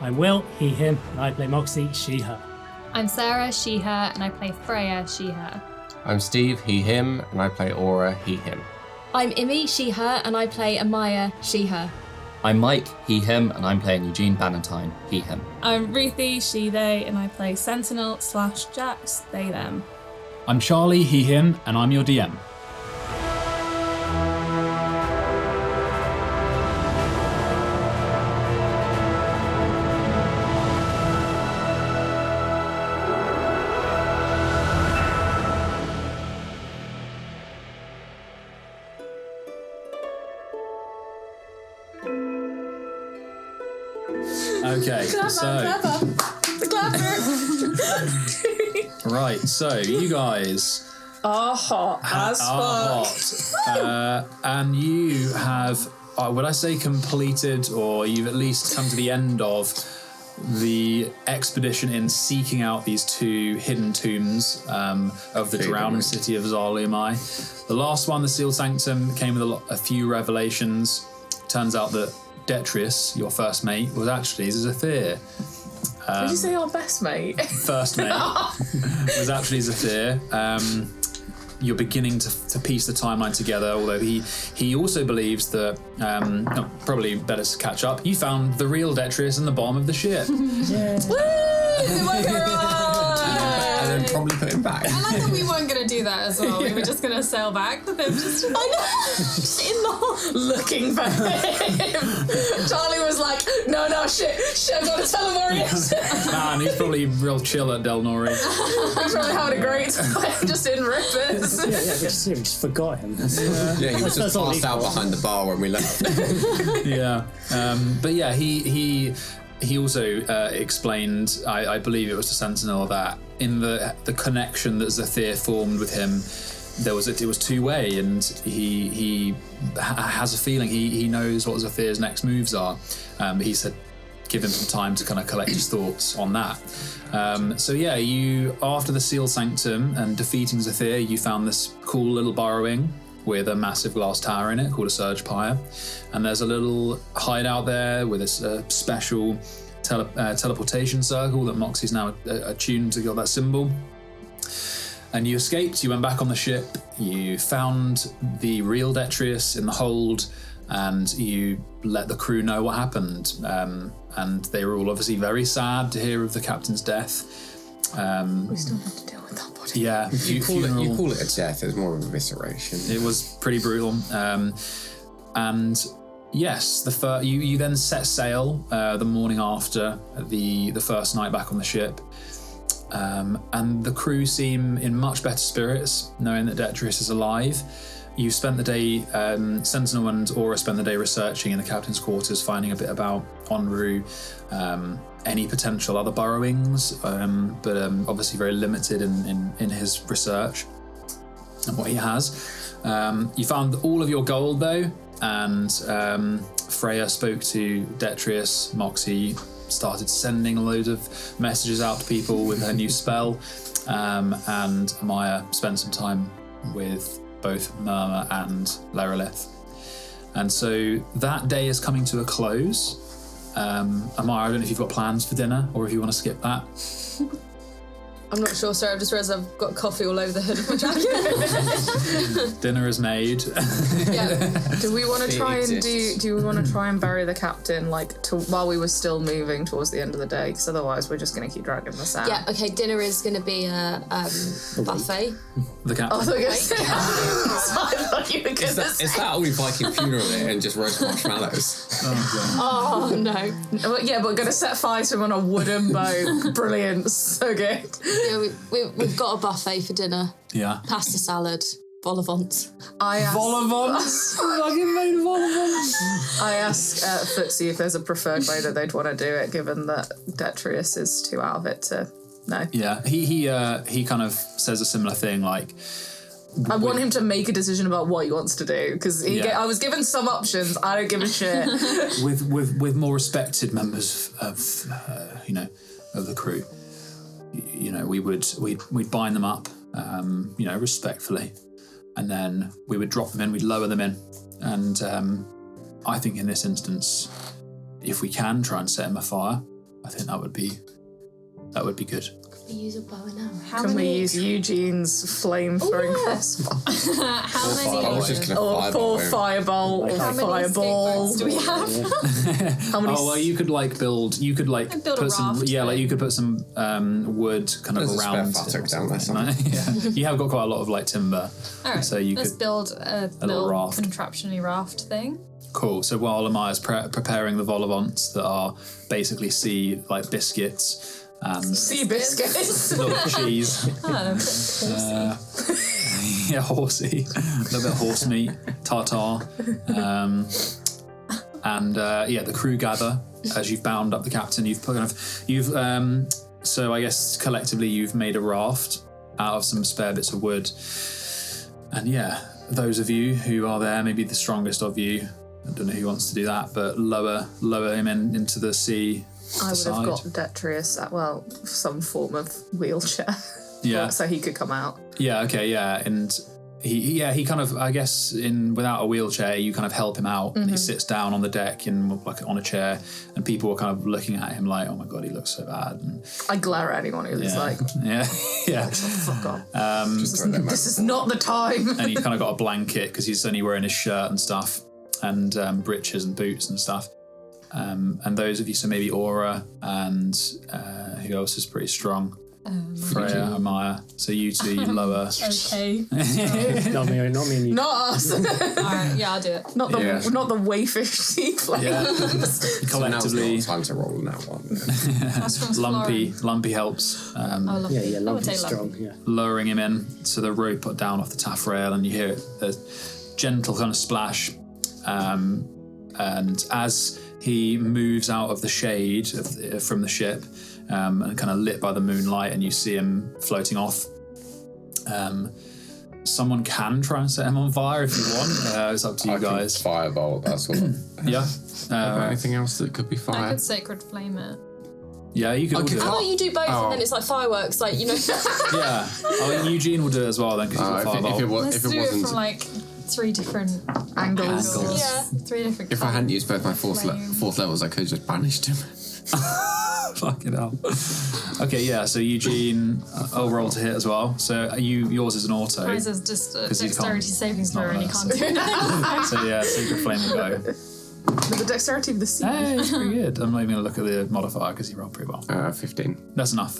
I'm Will, he, him, and I play Moxie, she, her. I'm Sarah, she, her, and I play Freya, she, her. I'm Steve, he, him, and I play Aura, he, him. I'm Imi, she, her, and I play Amaya, she, her. I'm Mike, he, him, and I'm playing Eugene Bannatyne, he, him. I'm Ruthie, she, they, and I play Sentinel/Jax, they, them. I'm Charlie, he, him, and I'm your DM. Okay, right, so you guys are hot as fuck. And you have, would I say completed, or you've at least come to the end of the expedition in seeking out these two hidden tombs of the drowned city of Zarlumai. The last one, the Seal Sanctum, came with a few revelations. Turns out that Detrius, your first mate, was actually Xethir. Did you say our best mate? First mate was actually Xethir. You're beginning to piece the timeline together, although he also believes that, probably better to catch up, you found the real Detrius in the bottom of the ship. Yeah. And then probably put him back. I like that we weren't going to do that as well. We were just going to sail back with him. Just in the hole. Looking for him. Charlie was like, no, shit, I gotta tell him where he is. Man, he's probably real chill at Del Nori. He's probably having a great time just in rippers. We just forgot him. Yeah, he was just passed out behind the bar when we left. Yeah. But yeah, he also explained, I believe it was to Sentinel, that in the connection that Xethir formed with him, it was two-way, and he has a feeling he knows what Zethir's next moves are. He said give him some time to kind of collect his thoughts on that. So yeah, you, after the Seal Sanctum and defeating Xethir, you found this cool little burrowing with a massive glass tower in it called a Surge Pyre, and there's a little hideout there with a special teleportation circle that Moxie's now attuned to get that symbol. And you escaped, you went back on the ship, you found the real Detrius in the hold, and you let the crew know what happened. And they were all obviously very sad to hear of the captain's death. We still have to deal with that body. Yeah. You call it a death, it's more of a evisceration. It was pretty brutal. And yes, you then set sail the morning after the first night back on the ship. And the crew seem in much better spirits, knowing that Detrius is alive. You spent the day, Sentinel and Aura spent the day researching in the captain's quarters, finding a bit about en route, any potential other burrowings, but obviously very limited in his research and what he has. You found all of your gold though, and Freya spoke to Detrius. Moxie started sending a load of messages out to people with her new spell, and Amaya spent some time with both Murmur and Leralith. And so that day is coming to a close. Amaya, I don't know if you've got plans for dinner or if you want to skip that. I'm not sure, sorry, I've just realised I've got coffee all over the hood of my jacket. Dinner is made. Yeah. Do we want to try and bury the captain while we were still moving towards the end of the day? Because otherwise we're just going to keep dragging this out. Yeah, okay, dinner is going to be a buffet. The captain. I thought you were going to say. Is that all we Viking funeral there and just roast marshmallows? Oh, no. But yeah, we're going to set fire to him on a wooden boat. Brilliant. So good. Yeah, we've got a buffet for dinner. Yeah. Pasta salad, vol au vent. Vol-au-vents? Fucking made vol-au-vents. I asked Footsie if there's a preferred way that they'd want to do it, given that Detrius is too out of it to know. Yeah, he kind of says a similar thing, like, I want him to make a decision about what he wants to do, because I was given some options. I don't give a shit. with more respected members of the crew, we'd bind them up, respectfully, and then we would drop them in, we'd lower them in, and I think in this instance, if we can try and set him afire, I think that would be good. We use a bow and arrow. Can we use Eugene's flame-throwing crossbow? How I many? was just gonna Or fireball him. fireball, or How many fireball. skateboards do we have? How many? Oh well, you could build. You could build a put some. raft Yeah, thing. you could put some wood kind There's of a spare around. buttock down there it. somewhere. Yeah, you have got quite a lot of timber. All right, So you let's could build a little little raft. contraption-y raft thing. Cool. So while Amaya's preparing the vol au vents that are basically sea biscuits and sea biscuits. little cheese. Oh, Yeah, horsey, a little bit of horse meat, tartar, and the crew gather as you've bound up the captain. So I guess collectively you've made a raft out of some spare bits of wood, and those of you who are there, maybe the strongest of you, I don't know who wants to do that, but lower him into the sea. I would side. have got Detrius at some form of wheelchair. Yeah. So he could come out. Yeah. Okay. Yeah. And he kind of, I guess, without a wheelchair, you kind of help him out. And he sits down on the deck on a chair, and people are kind of looking at him like, "Oh my god, he looks so bad." And, I glare at anyone who's like, yeah. fuck off. Just throw them This out. is not the time. And he's kind of got a blanket because he's only wearing his shirt and stuff, and breeches and boots and stuff. And those of you, so maybe Aura and who else is pretty strong? Freya, Amaya. So you two, you lower. okay. Not me and you. Not us. All right, yeah, I'll do it. Not the wayfish sea flames. Yeah. So now's Collectively, not time to roll in that one. That's from Lumpy helps. Lauren. Yeah, I would lovely, say strong. Yeah. Lowering him in to the rope down off the taffrail, and you hear a gentle kind of splash. And as he moves out of the shade from the ship, and kind of lit by the moonlight, and you see him floating off. Someone can try and set him on fire if you want. It's up to you guys. Firebolt, that's all. Yeah. Anything else that could be I fire? could sacred flame it. Yeah, you could all do How about it. you do both and then it's like fireworks, Yeah. Oh, Eugene will do it as well then because he's got firebolt. Let's if it do it wasn't, from like 3 different Angles. Yeah. 3 different. if I hadn't used both my fourth levels, I could have just banished him. Fucking hell. Okay, yeah, so Eugene, I'll roll to hit as well. So yours is an auto. Mine is just a 'Cause you dexterity can't- saving it's not throw and you nice. can't do it. So yeah, Sacred Flame will go. With the dexterity of the sea. Hey, it's pretty good. I'm not even going to look at the modifier because you rolled pretty well. 15. That's enough.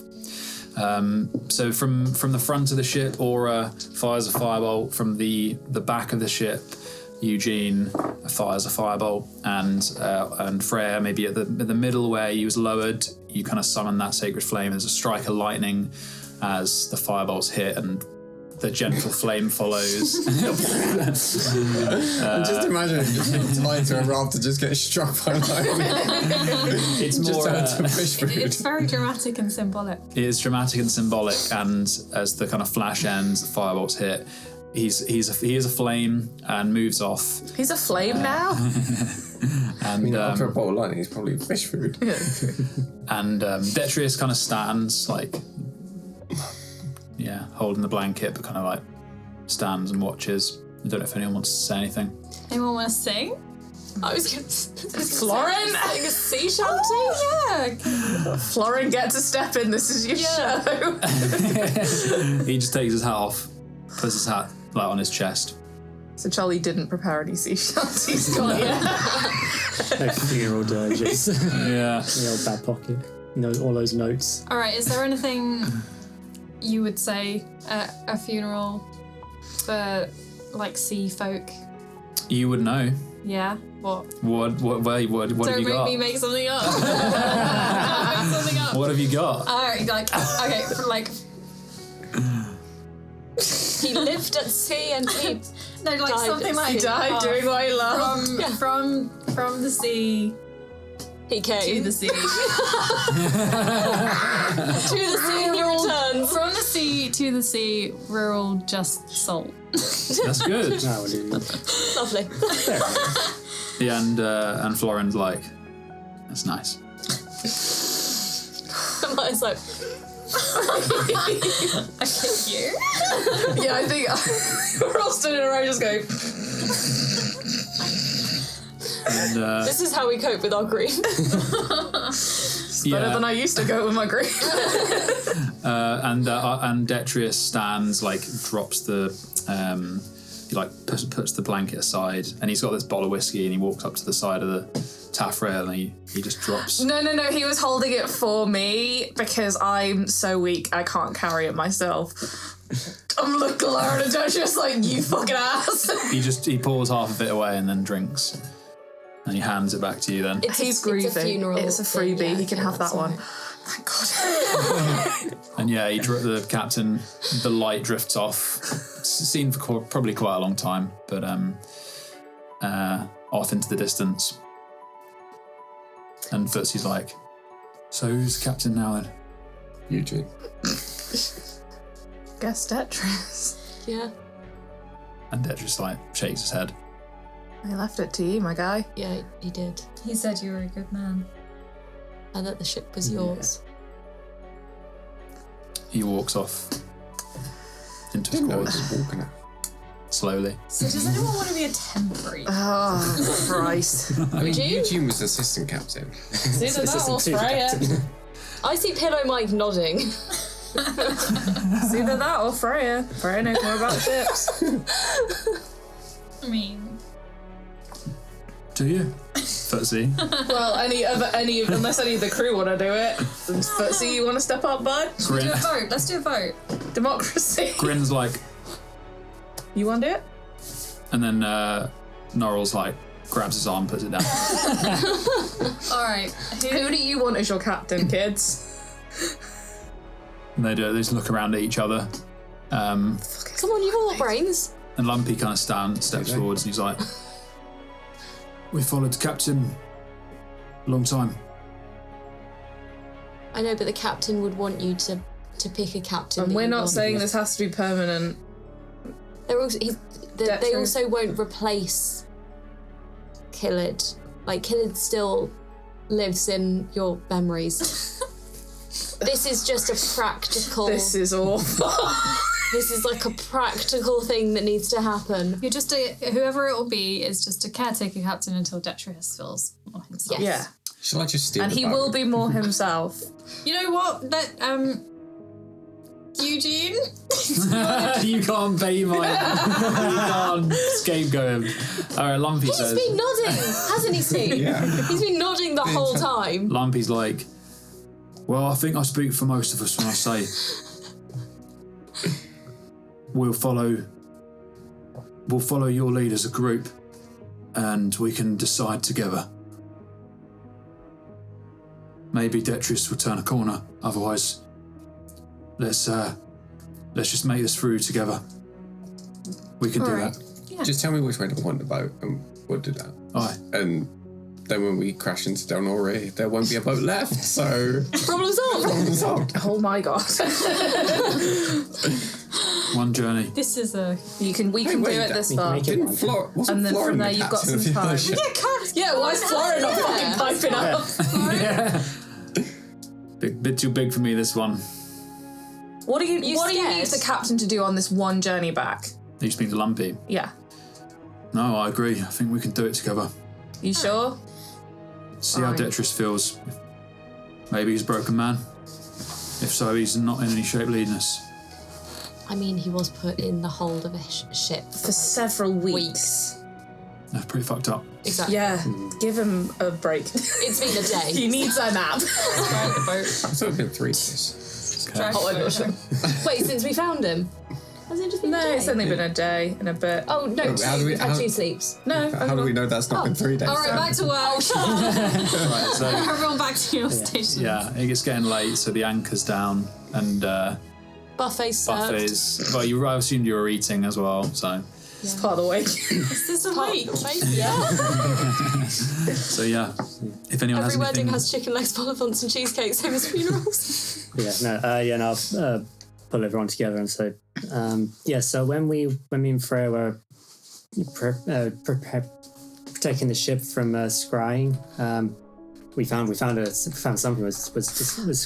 So from the front of the ship, Aura fires a firebolt. From the back of the ship, Eugene fires a firebolt, and Freya, maybe at the middle where he was lowered, you kind of summon that sacred flame. There's a strike of lightning as the firebolts hit, and the gentle flame follows. Just imagine him just being tied to a raft to just get struck by lightning. It's Just more. turn to fish food. It's very dramatic and symbolic. It is dramatic and symbolic, and as the kind of flash ends, the firebolts hit. He is a flame and moves off. He's a flame now? And After a bowl of lightning, it's probably fish food. and Detrius kind of stands holding the blanket, but kind of like stands and watches. I don't know if anyone wants to say anything. Anyone want to sing? I was going to Florin? sing a sea shanty. Oh, yeah. Florin, get to step in. This is your show. He just takes his hat off, puts his hat on his chest. So Charlie didn't prepare any sea shanties. Got it. No funeral dirges. Yeah. The old back pocket. All those notes. All right, is there anything you would say at a funeral for like sea folk? You would know. Yeah. What? What have Don't you make got? me make something up. Don't make something up. What have you got? Alright, He lived at sea and he no, like died something at like sea. Die doing what I love. from the sea He came to the sea. to the sea and he returns. From the sea to the sea, rural just salt. That's good. No, we'll do that. Lovely. Fair enough. Yeah, and Florin's like, that's nice. It's like, You? Yeah, I think we're all stood in a row just going. And This is how we cope with our grief. Better than I used to go with my grief. and Detrius stands, like, drops the he like puts the blanket aside, and he's got this bottle of whiskey, and he walks up to the side of the taffrail, and he just drops. No, he was holding it for me because I'm so weak I can't carry it myself. I'm looking at Lara and just like, you fucking ass. He pours half of it away and then drinks, and he hands it back to you. Then He's grieving. It's a funeral. It's a freebie. thing, yeah, He can okay, have that that's one. alright. Thank God. and yeah, the captain, the light drifts off. It's seen for probably quite a long time, but off into the distance. And Footsy's like, so who's the captain now then? Eugene. Guess Detrius. Yeah. And Detrius like shakes his head. I left it to you, my guy. Yeah, he did. He said you were a good man. And that the ship was yours. He walks off into Didn't know squads he was walking out. slowly. So does anyone want to be a temporary? Oh, Christ. I mean, Eugene was assistant captain. It's either that or Assistant to the Freya. captain. I see Pillow Mike nodding. It's either that or Freya. Freya knows more about ships. I mean, Do you? Footsie? Well, unless any of the crew want to do it. Footsie, you want to step up, bud? do a vote. Let's do a vote. Democracy. Grin's like, You want to do it? and then Norrell's like, grabs his arm, puts it down. All right. Who do you want as your captain, kids? And they just look around at each other. Come on, you've all got brains. And Lumpy kind of steps forwards, and he's like, we followed the captain a long time. I know, but the captain would want you to pick a captain. And that we're you not want. saying this has to be permanent. They're also, they Detrius. also won't replace Killid. Like, Killid still lives in your memories. This is just a practical... This is awful. This is like a practical thing that needs to happen. You're just whoever it will be is just a caretaker captain until Detrius feels more himself. Yeah. Shall I just steal And the he boat? will be more himself. You know what? That Eugene. You can't bait my... you can't scapegoat him. All right, Lumpy He's says... been nodding, hasn't he, Steve? Yeah. He's been nodding the whole time. Lumpy's like, well, I think I speak for most of us when I say we'll follow your lead as a group, and we can decide together. Maybe Detrius will turn a corner. Otherwise, let's just make this through together. We can do Alright. that. Just tell me which way to point the boat, and we'll do that. All right. And then when we crash into Del Norre, there won't be a boat left, so... Problem solved. Problem solved. Oh my God. One journey. This is a We can wait, do it that- this we can far. make it Didn't one. wasn't And then Florin from the there you've got captain some of the other time. ship? Yeah, why is Flora not fucking piping up? Bit too big for me, this one. What do you You need scared? the captain to do on this one journey back? You speak to Lumpy. Yeah. No, I agree. I think we can do it together. You sure? See how Fine. Detrius feels. Maybe he's a broken man. If so, he's not in any shape leading us. I mean, he was put in the hold of a ship For several weeks. That's pretty fucked up. Exactly. Yeah, give him a break. It's been a day. He needs a nap. drive the boat. I thought it'd been 3 days. Drive Oh, I the know. boat. Wait, since we found him? Has it just been No, a day? it's only been a day and a bit. Oh, no, Oh, how do we- had how- 2 sleeps. No, How do we know that's not been 3 days? All right, back to work. Right, so Everyone back to your station. yeah, it's getting late, so the anchor's down and Buffet served. buffets. Well, I assumed you were eating as well, so it's part of the week. Is this a week? Yeah. so yeah. If anyone Every has wedding anything, has chicken legs, bolivants, and cheesecakes, same as funerals. I'll pull everyone together and say, so when me and Freya were protecting the ship from scrying, we found something was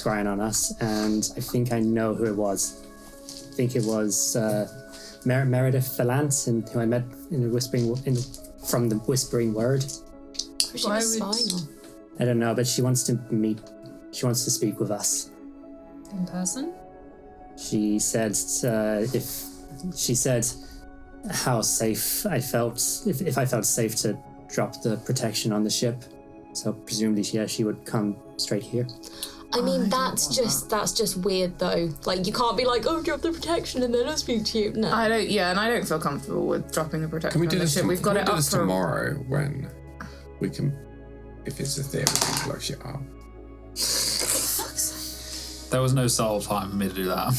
scrying on us, and I think I know who it was. I think it was Meredith Valance, who I met in the from the Whispering Word. What's she Why be would- spying on? I don't know, but she wants to meet. She wants to speak with us. In person? She said how safe I felt if I felt safe to drop the protection on the ship. So presumably she would come straight here. I mean, that's just weird though. Like, you can't be like, oh, drop the protection and then I'll speak to you. No. I don't feel comfortable with dropping the protection Can we on do the this? ship. We've got can we it do up this for tomorrow when we can? If it's a theory, we can blow shit up. There was no subtle time for me to do that.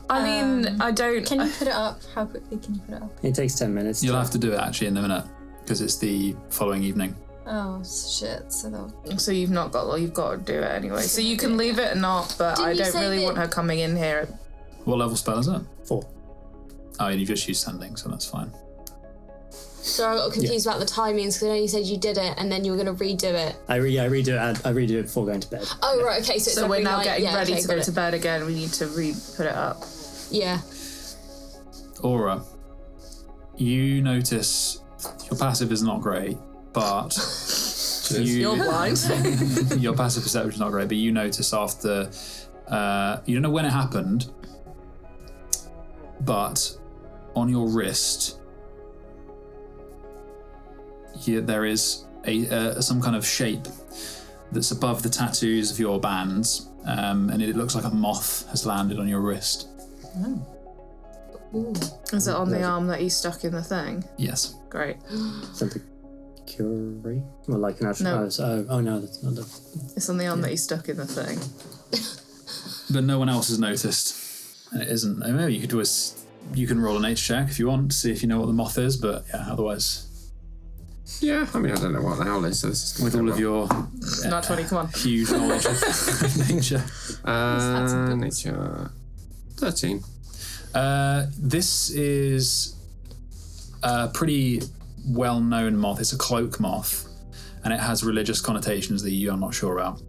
I mean, I don't. Can you put it up? How quickly can you put it up? It takes 10 minutes. You'll have to do it actually in a minute because it's the following evening. Oh shit! So they'll. So you've not got. Well, you've got to do it anyway. So you can leave it or not, but Didn't I you don't say really that- want her coming in here. What level spell is it? 4. Oh, you've just used sending, so that's fine. So I got confused about the timings because I know you said you did it and then you were going to redo it. I redo it before going to bed. Oh, right, okay. So, it's So we're every now night. getting Yeah, ready okay, to got go it. to bed again. We need to put it up. Yeah. Aura, you notice your passive is not great, but You're blind. your passive perception is not great, but you notice after you don't know when it happened, but on your wrist there is some kind of shape that's above the tattoos of your bands, and it looks like a moth has landed on your wrist. Ooh. Is it on the arm that he's stuck in the thing? Yes. Great. Something curate? Well, like an actual. No. Oh no, that's not the. It's on the arm that he's stuck in the thing. But no one else has noticed, and it isn't. I mean, maybe you can roll a nature check if you want to see if you know what the moth is, but yeah, otherwise, Yeah, I mean, I don't know what the owl is, so this is with all of your Not 20, come on. huge knowledge of nature. Nature 13. This is a pretty well-known moth. It's a cloak moth, and it has religious connotations that you are not sure about.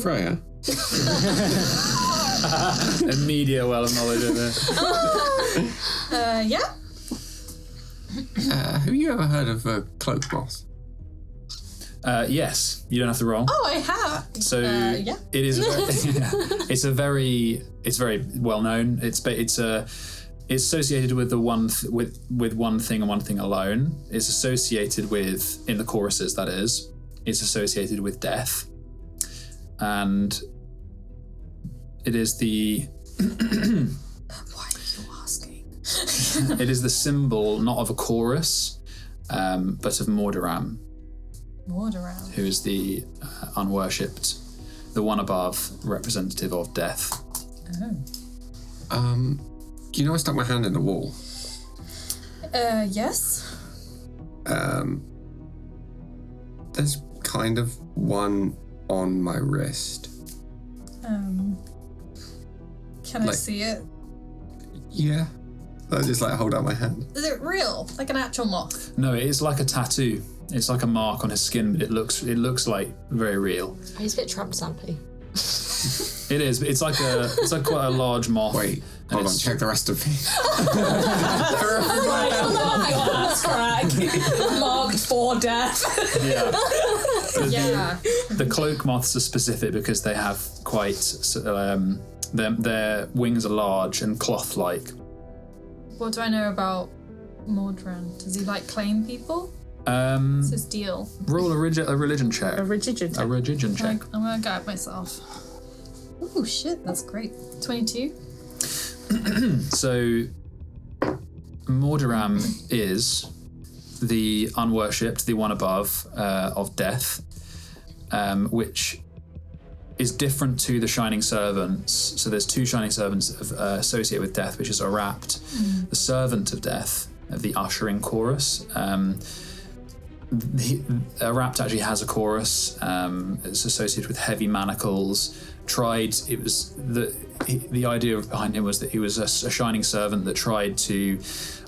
Freya. Immediate well of knowledge of it. Yeah. Have you ever heard of a cloak moth? Yes, you don't have to roll. Oh, I have. So yeah. it is. It's very well known. It's associated with the with one thing and one thing alone. It's associated with, in the choruses, that is, it's associated with death, and it is the. Why are you asking? It is the symbol not of a chorus, but of Mordaram, Mordaram. who is the unworshipped, the one above, representative of death. Oh. You know, I stuck my hand in the wall. Yes. There's kind of one on my wrist. Can I Like- see it? Yeah. I just hold out my hand. Is it real? Like an actual moth? No, it's like a tattoo. It's like a mark on his skin, but it looks like very real. Oh, he's a bit tramp samply. It is. But it's like quite a large moth. Wait, and hold on, it's- check the rest of me. That's crack. Marked for death. Yeah. But Yeah. The cloak moths are specific because they have quite. Their wings are large and cloth-like. What do I know about Mordaram? Does he claim people? What's his deal? Roll a religion check. A religion. A religion check. I'm gonna guide myself. Oh shit, that's great. 22. So, Mordaram is the unworshipped, the one above, of death, which is different to the Shining Servants. So there's two Shining Servants associated with death, which is Arapt, the servant of death, of the ushering chorus. Arapt actually has a chorus. It's associated with heavy manacles. It was the idea behind him was that he was a shining servant that tried to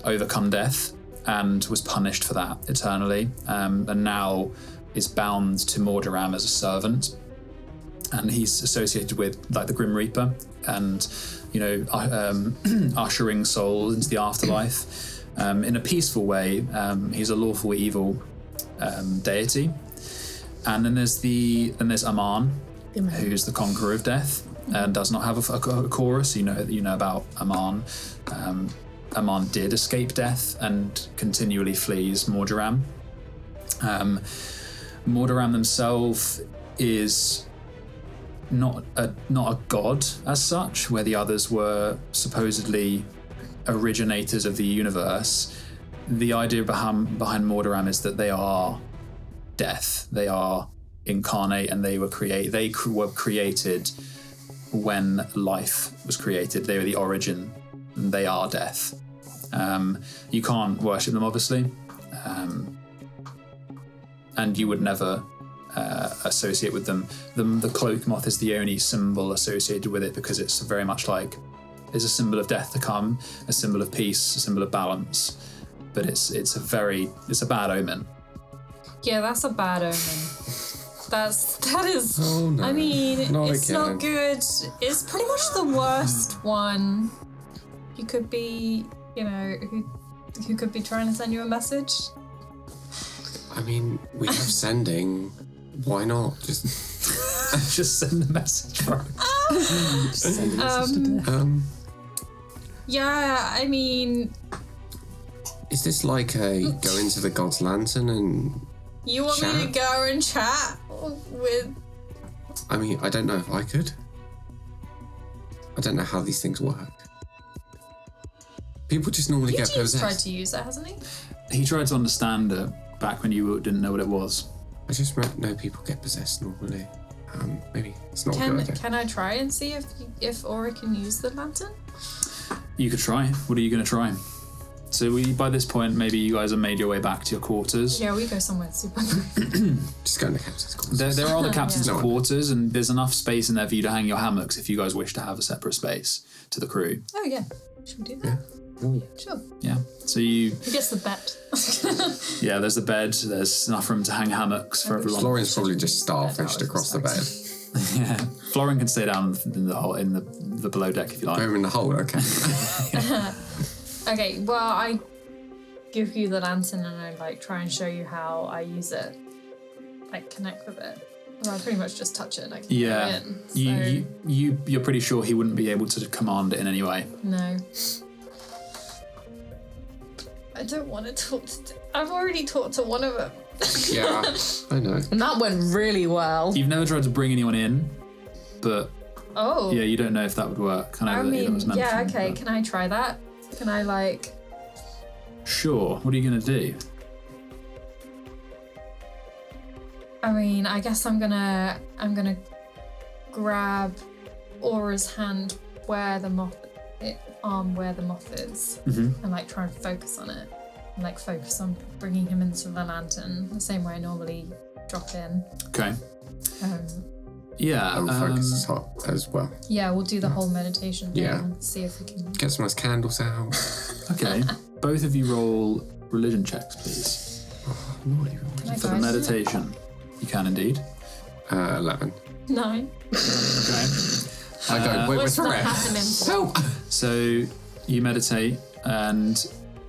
overcome death and was punished for that eternally, and now is bound to Mordaram as a servant. And he's associated with the Grim Reaper and ushering souls into the afterlife. In a peaceful way, he's a lawful evil deity. And then there's Aman, who's the conqueror of death, and does not have a chorus. You know about Aman. Aman did escape death and continually flees Mordoram. Mordoram themselves is not a god as such, where the others were supposedly originators of the universe. The idea behind Mordoram is that they are death. They are incarnate, and they were created when life was created. They were the origin, and they are death. You can't worship them, obviously, and you would never associate with them. The cloak moth is the only symbol associated with it, because it's very much like it's a symbol of death to come, a symbol of peace, a symbol of balance. But it's a bad omen. Yeah, that's a bad omen. That is. Oh no! I mean, not it's again. not good. It's pretty much the worst one. You could be, who could be trying to send you a message. I mean, we have sending. Why not? Just send the message, bro. Just send a message to death. Yeah, I mean, Is this like a go into the God's Lantern and you want me to chat? go and chat with? I mean, I don't know if I could. I don't know how these things work. People just normally get Eugene's tried possessed. to use it, hasn't he? He tried to understand it back when you didn't know what it was. I just know people get possessed normally. Maybe it's not a good idea. Can I try and see if Aura can use the lantern? You could try. What are you going to try? So by this point, maybe you guys have made your way back to your quarters. Yeah, we go somewhere super. Just go in the captain's quarters. There are the captain's Yeah. quarters, and there's enough space in there for you to hang your hammocks if you guys wish to have a separate space to the crew. Oh yeah, should we do that? Oh yeah. Sure. Yeah. So you, Who gets the bet? yeah, there's the bed. There's enough room to hang hammocks for everyone. Florian's probably just starfished across the bed. Yeah. Florin can stay down in the below deck if you like. Put him in the hole, okay. Okay, well, I give you the lantern and I try and show you how I use it, connect with it. Well, I pretty much just touch it and I can Yeah. go in. So, You're pretty sure he wouldn't be able to command it in any way. no. I don't want to talk to. I've already talked to one of them. Yeah, I know. And that went really well. You've never tried to bring anyone in, but Oh. yeah, you don't know if that would work. I That mean, was mentioned, yeah, okay. but- Can I try that? Can I Sure. What are you gonna do? I mean, I guess I'm gonna grab Aura's hand where the moth, where the moth is, and try and focus on it, and focus on bringing him into the lantern the same way I normally drop in. Okay. Yeah. And focus is hot as well. Yeah, we'll do the whole meditation thing. Yeah. See if we can. Get some nice candles out. Okay. Both of you roll religion checks, please. Can I For the guide? meditation. You can indeed. 11. 9. Okay. I go, we're What's not threat. happening? So you meditate and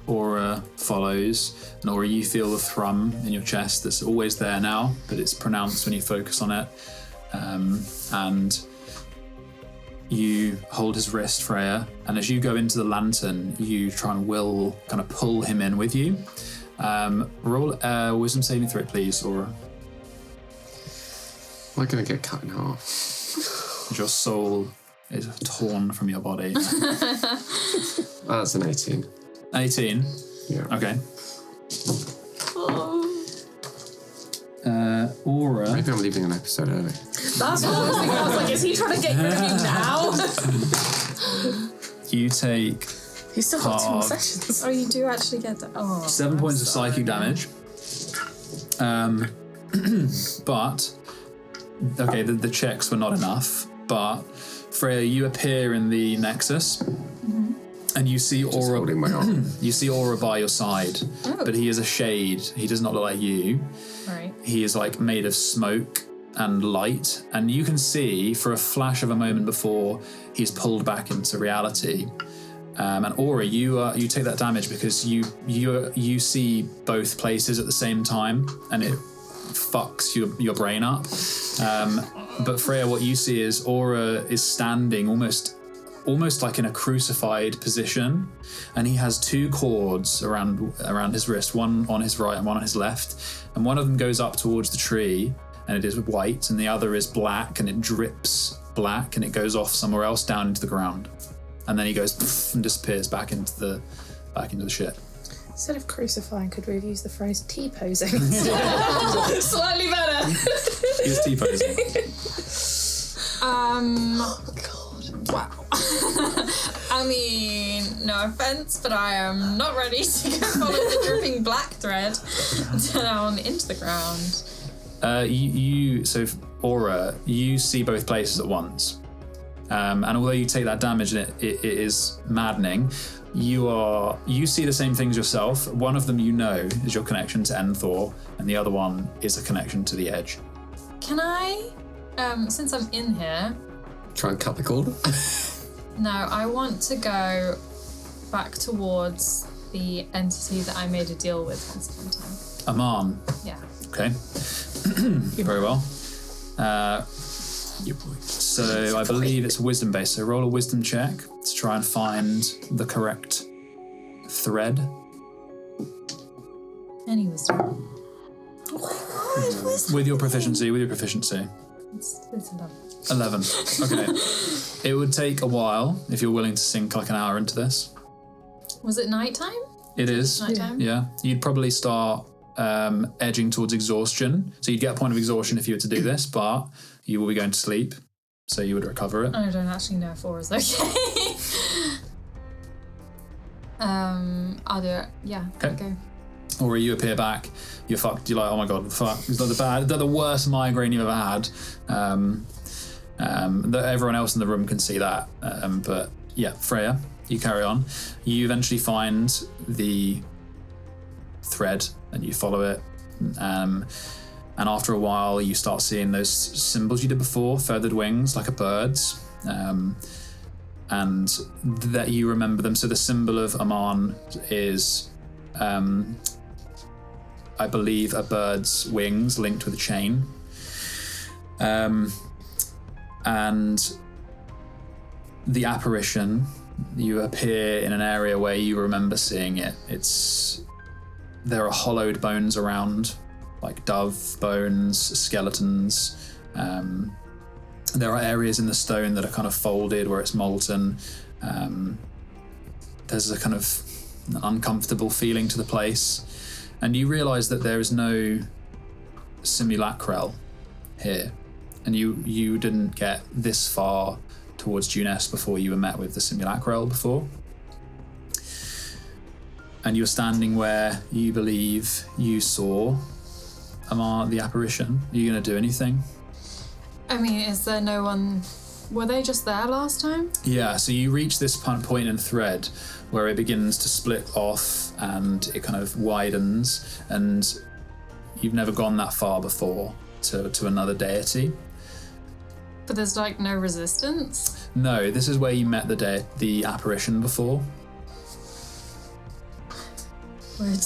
Aura follows. And Aura, you feel the thrum in your chest that's always there now, but it's pronounced when you focus on it. And you hold his wrist, Freya, and as you go into the lantern, you try and kind of pull him in with you. Roll a wisdom saving throw, please, Aura. Am I going to get cut in half? Your soul is torn from your body. That's an 18. 18. Yeah. Okay. Aura. Maybe I'm leaving an episode early. That's what I was thinking. I was like, is he trying to get rid of you now? You take He's still got 2 more Hard. sessions. Oh, you do actually get that. Oh. 7 points of psychic damage. But okay, the checks were not enough. But Freya, you appear in the Nexus, and you see Just Aura. holding my arm. You see Aura by your side, Oh. but he is a shade. He does not look like you. Right. He is made of smoke and light, and you can see for a flash of a moment before he's pulled back into reality. And Aura, you take that damage because you see both places at the same time, and it fucks your brain up. But Freya, what you see is Aura is standing almost like in a crucified position, and he has two cords around his wrist, one on his right and one on his left, and one of them goes up towards the tree, and it is white, and the other is black, and it drips black, and it goes off somewhere else down into the ground, and then he goes poof, and disappears back into the ship. Instead of crucifying, could we have used the phrase T-posing? Slightly better. He's T-posing. Oh God! Wow. I mean, no offense, but I am not ready to go follow the dripping black thread down into the ground. So Aura, you see both places at once, and although you take that damage and it is maddening, you see the same things yourself. One of them is your connection to Enthor, and the other one is a connection to the Edge. Can I, since I'm in here, try and cut the cord? No, I want to go back towards the entity that I made a deal with once upon a time. Aman. Yeah. Okay. Very well. So I believe it's wisdom based. So roll a wisdom check to try and find the correct thread. Any wisdom. With your proficiency. It's 11. Okay. It would take a while if you're willing to sink like an hour into this. Was it nighttime? It is. Nighttime? Yeah. You'd probably start edging towards exhaustion. So you'd get a point of exhaustion if you were to do this, but you will be going to sleep, so you would recover it. I don't actually know if Aura's okay. I'll do it. Yeah. Okay. Go. Or you appear back, you're fucked, you're like, oh my god, fuck, it's the worst migraine you've ever had. Everyone else in the room can see that. But yeah, Freya, you carry on. You eventually find the thread and you follow it. And after a while, you start seeing those symbols you did before, feathered wings, like a bird's. And that you remember them. So the symbol of Aman is... I believe a bird's wings linked with a chain. And the apparition, you appear in an area where you remember seeing it. There are hollowed bones around, like dove bones, skeletons. There are areas in the stone that are kind of folded where it's molten. There's a kind of an uncomfortable feeling to the place. And you realise that there is no simulacral here. And you didn't get this far towards Juness before you were met with the simulacral before. And you're standing where you believe you saw Amar, the apparition. Are you going to do anything? I mean, is there no one... Were they just there last time? Yeah, so you reach this point in the thread where it begins to split off and it kind of widens, and you've never gone that far before to another deity. But there's like no resistance? No, this is where you met the apparition before. Would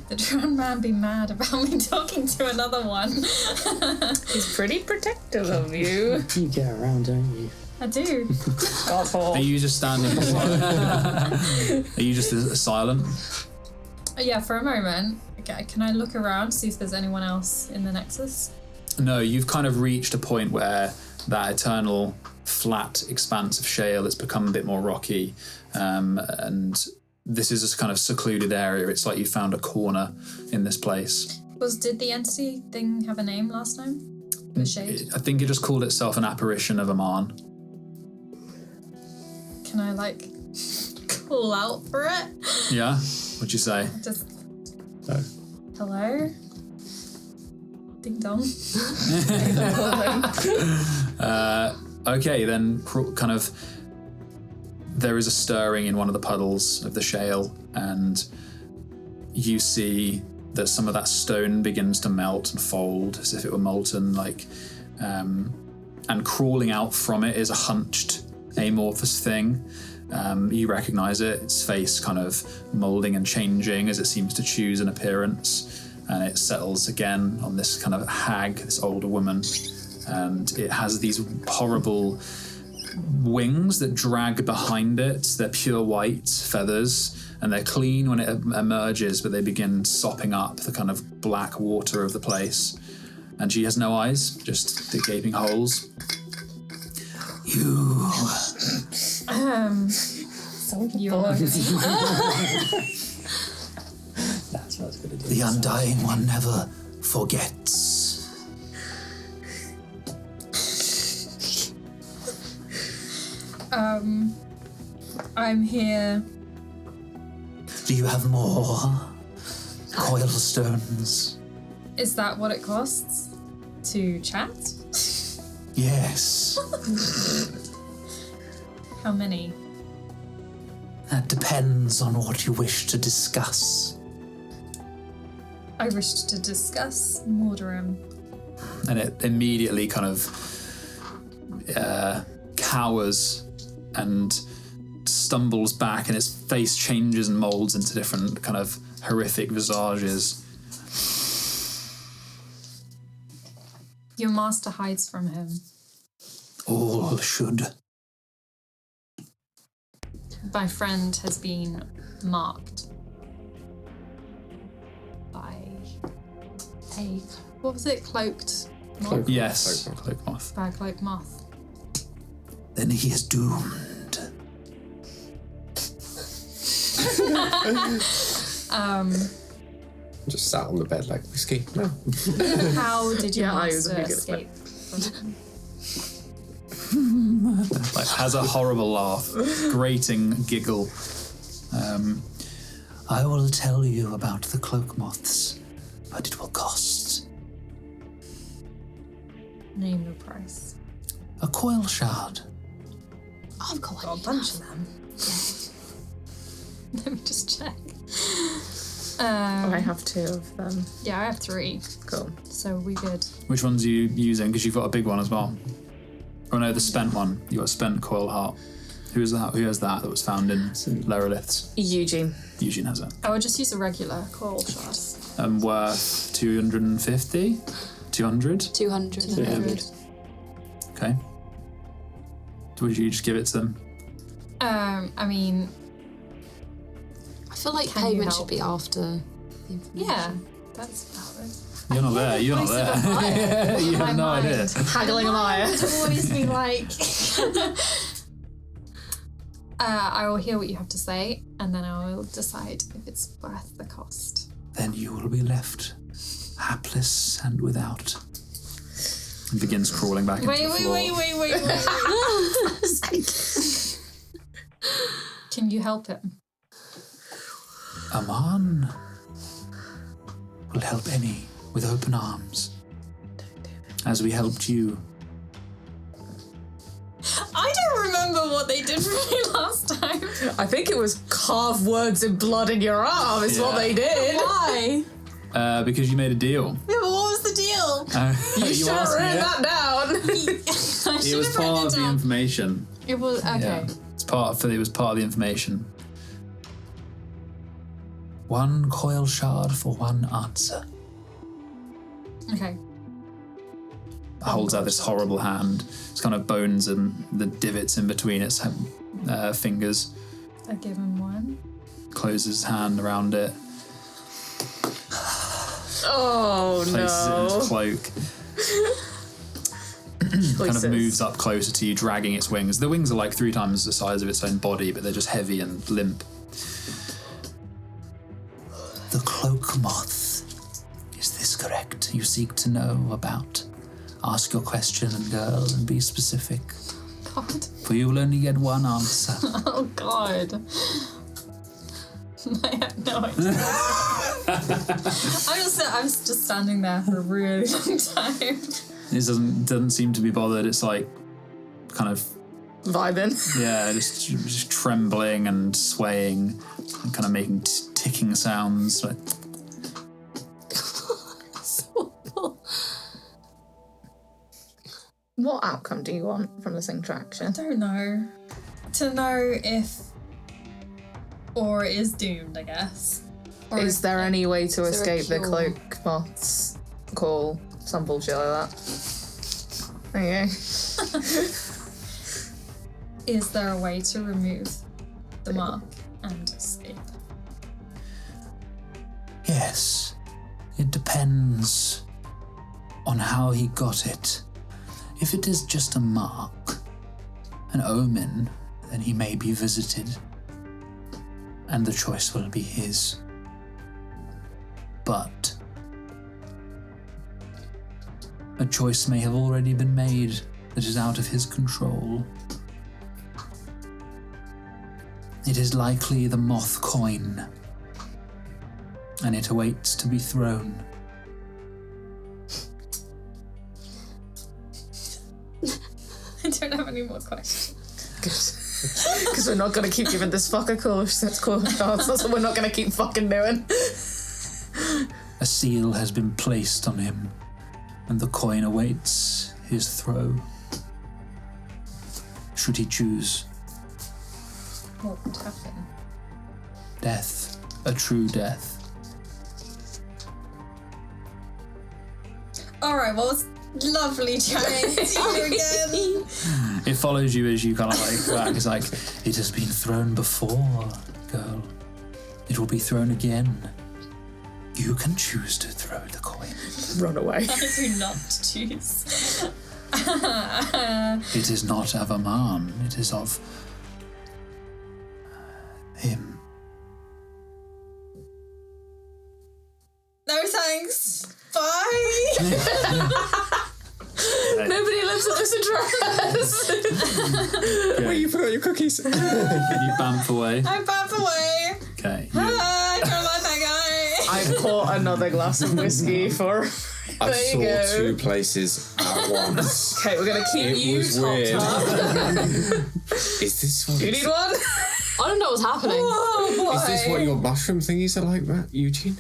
the drowned man be mad about me talking to another one? He's pretty protective of you. You get around, don't you? I do. Are you just standing silent? Are you just silent? Yeah, for a moment. Okay, can I look around, see if there's anyone else in the Nexus? No, you've kind of reached a point where that eternal flat expanse of shale has become a bit more rocky, and this is a kind of secluded area. It's like you found a corner in this place. Did the entity thing have a name last time? The shade? I think it just called itself an apparition of Aman. Can I like call out for it? Yeah? What'd you say? Just Oh. hello? Ding dong. Okay, then kind of there is a stirring in one of the puddles of the shale, and you see that some of that stone begins to melt and fold as if it were molten, and crawling out from it is a hunched amorphous thing. You recognize it, its face kind of moulding and changing as it seems to choose an appearance, and it settles again on this kind of hag, this older woman, and it has these horrible wings that drag behind it. They're pure white feathers, and they're clean when it emerges, but they begin sopping up the kind of black water of the place. And she has no eyes, just the gaping holes. You... You're welcome. That's what I was going to do. The Undying One never forgets. I'm here. Do you have more coil stones? Is that what it costs to chat? Yes. How many? That depends on what you wish to discuss. I wish to discuss Morderim. And it immediately kind of cowers and stumbles back, and its face changes and molds into different kind of horrific visages. Your master hides from him. All should. My friend has been marked by a, what was it, cloaked moth? Yes, cloak moth. By a cloaked moth. Then he is doomed. Just sat on the bed like whiskey. No. How did your Yeah, I was master a big escape from him? Like, has a horrible laugh, grating giggle. I will tell you about the cloak moths, but it will cost. Name the price. A coil shard. I've got Got a bunch of them. Let me just check. I have 2 of them. Yeah, I have 3. Cool. So we good. Which ones are you using? Because you've got a big one as well. Oh no, the spent one. You got a spent coil heart. Who is that? Who has that was found in Leralith's? Eugene. Eugene has it. I would just use a regular coil shard. Worth 250? 200? 200. Okay. Would you just give it to them? I mean, I feel like Can you payment help? should be after the information. yeah, that's valid. You're not there. You're not there. You My have no mind. idea. Haggling am I? Would always be like, I will hear what you have to say, and then I will decide if it's worth the cost. Then you will be left hapless and without. And begins crawling back into the floor. Wait. Can you help him? Aman will help any with open arms, as we helped you. I don't remember what they did for me last time. I think it was carve words in blood in your arm is what they did. Why? Because you made a deal. Yeah, but what was the deal? You should have asked me written it. that down. It was part of the information. It was okay. Yeah. It was part of the information. 1 coil shard for 1 answer. Okay. Holds out this horrible hand. It's kind of bones and the divots in between its fingers. I give him 1. Closes his hand around it. Oh Places it in its cloak. Kind of moves up closer to you, dragging its wings. The wings are like 3 times the size of its own body, but they're just heavy and limp. The cloak moth. Is this correct? You seek to know about? Ask your question, girl, and be specific. God. For you will only get 1 answer. Oh God. I have no idea. I'm just standing there for a really long time. It doesn't seem to be bothered. It's like kind of Vibing. yeah, just trembling and swaying and kind of making ticking sounds. Like, What outcome do you want from this interaction? I don't know. to know if Aura is doomed, I guess. Or Is there any way to Is there a escape the cure? cloak moth's call? Some bullshit like that. There you go. Is there a way to remove the mark and escape? Yes. It depends on how he got it. If it is just a mark, an omen, then he may be visited, and the choice will be his. But a choice may have already been made that is out of his control. It is likely the Moth coin, and it awaits to be thrown. I don't have any more questions. Because we're not going to keep giving this fucker call cards. That's what we're not going to keep fucking doing. A seal has been placed on him, and the coin awaits his throw. Should he choose What would happen? death, a true death? Alright, well, it's lovely chatting to you again. It follows you as you kind of like back. It's like, it has been thrown before, girl. It will be thrown again. You can choose to throw the coin. Run away. I do not choose. It is not of a man, it is of him. No thanks. Bye. Nobody lives at this address. Where you forgot your cookies? You bamf away. I bap away. Okay. I don't like that guy. I bought another glass of whiskey for. I There you saw go. two places at once. Okay, we're gonna keep It you was topped weird. up. Is this what? You need one? I don't know what's happening. Oh boy. Is this what your mushroom thingies are like, Matt, Eugene?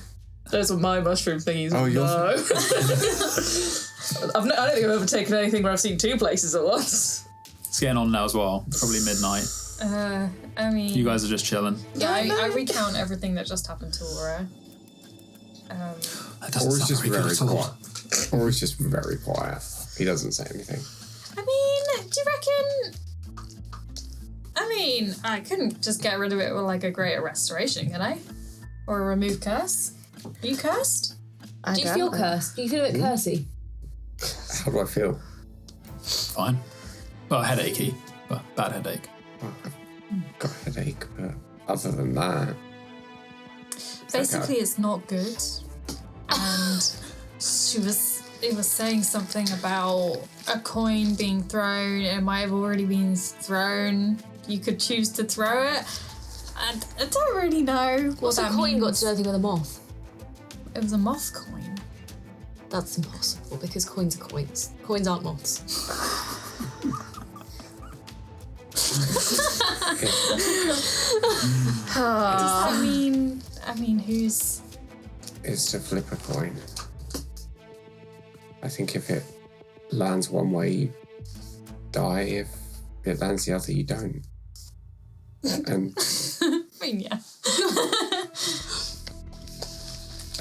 Those are my mushroom thingies. Oh, yours? No. I don't think I've ever taken anything where I've seen two places at once. It's getting on now as well. It's probably midnight. I mean, You guys are just chilling. yeah, I recount everything that just happened to Aura. That doesn't Or he's sound just very good very at all. quiet. Or he's just very quiet. He doesn't say anything. I mean, do you reckon? I mean, I couldn't just get rid of it with like a greater restoration, can I? Or a remove curse? Are you cursed? Do you feel cursed? Do you feel a bit cursy? How do I feel? Fine. Well, headachy, but bad headache. Oh, I've got a headache, but other than that... Basically, it's not good. And it was saying something about a coin being thrown. It might have already been thrown. You could choose to throw it. And I don't really know what What's a that coin means. got to do anything with a moth? It was a moth coin. That's impossible because coins are coins. Coins aren't moths. I mean, who's... It's to flip a coin. I think if it lands one way, you die. If it lands the other, you don't. And I mean, yeah.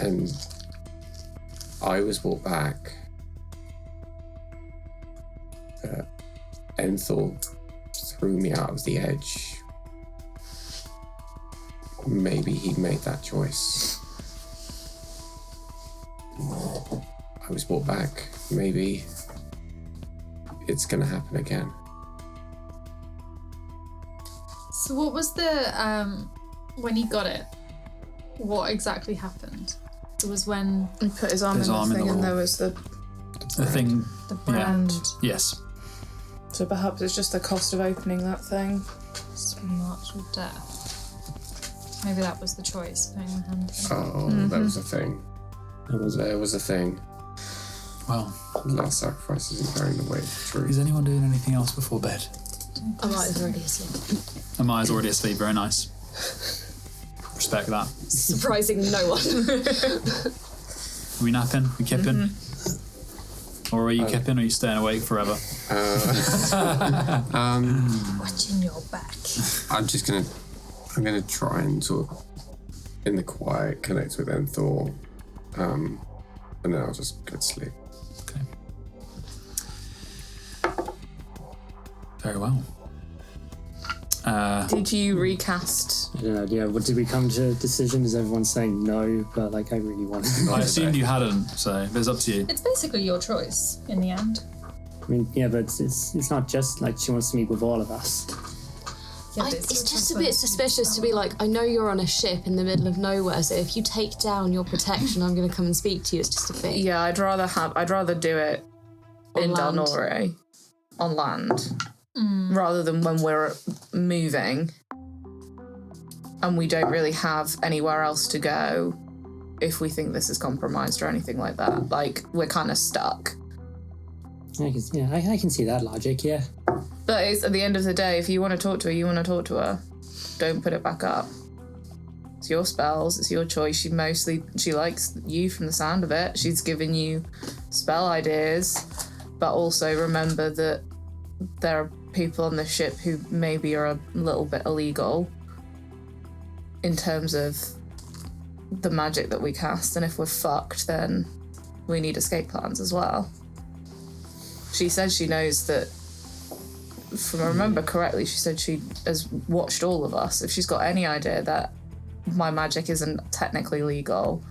and I was brought back. Enthal threw me out of the edge. Maybe he made that choice. I was brought back. Maybe it's gonna happen again. So what was the, when he got it, what exactly happened? It was when He put his arm His in arm the in thing the and there hole. was the... The thing. the brand Yes. So perhaps it's just the cost of opening that thing. marked with death. Maybe that was the choice, putting the hand in. Oh, that was a thing. There was a thing. Well, Last sacrifice isn't carrying the weight of truth. is anyone doing anything else before bed? Amata's already asleep. Amaya's already asleep. Very nice. Respect that. Surprising no one. Are we napping? We kipping? Or are you kipping? Or are you staying awake forever? Watching your back. I'm gonna try and sort of, in the quiet, connect with Xethir, and then I'll just go to sleep. Okay. Very well. Did you recast? I don't know. Yeah. What did we come to a decision? Is everyone saying no? But like, I really want to. I assumed you hadn't, so it's up to you. It's basically your choice in the end. I mean, yeah, but it's not just like she wants to meet with all of us. Yeah, It's just a bit suspicious to be like, I know you're on a ship in the middle of nowhere, so if you take down your protection, I'm going to come and speak to you. It's just a bit. Yeah, I'd rather do it in land. Dalnore on land rather than when we're moving and we don't really have anywhere else to go if we think this is compromised or anything like that. Like, we're kind of stuck. I can see that logic. Yeah. But it's, at the end of the day, if you want to talk to her, you want to talk to her. Don't put it back up. It's your spells. It's your choice. She likes you from the sound of it. She's given you spell ideas, but also remember that there are people on the ship who maybe are a little bit illegal in terms of the magic that we cast. And if we're fucked, then we need escape plans as well. She says she knows that. If I remember correctly, she said she has watched all of us. If she's got any idea that my magic isn't technically legal,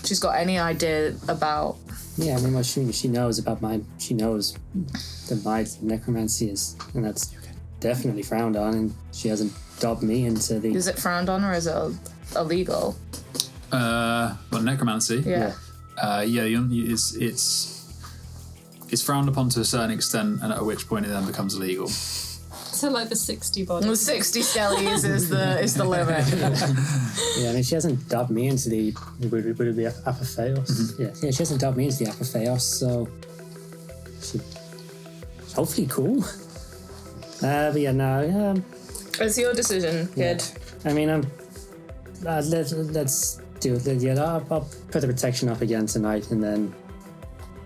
she's got any idea about... Yeah, I mean, what she knows about she knows that my necromancy is, and that's definitely frowned on, and she hasn't dubbed me into the... Is it frowned on or is it illegal? Well, necromancy. Yeah. It's frowned upon to a certain extent, and at which point it then becomes illegal. So like the 60 body. Well, 60 skellies is the limit. Yeah, I mean, she hasn't dubbed me into the... Would it be Apotheos? Yeah, she hasn't dubbed me into the Apotheos, so... She's hopefully cool. But yeah, no... It's your decision, kid. I mean, let's do it. Yeah, I'll put the protection up again tonight, and then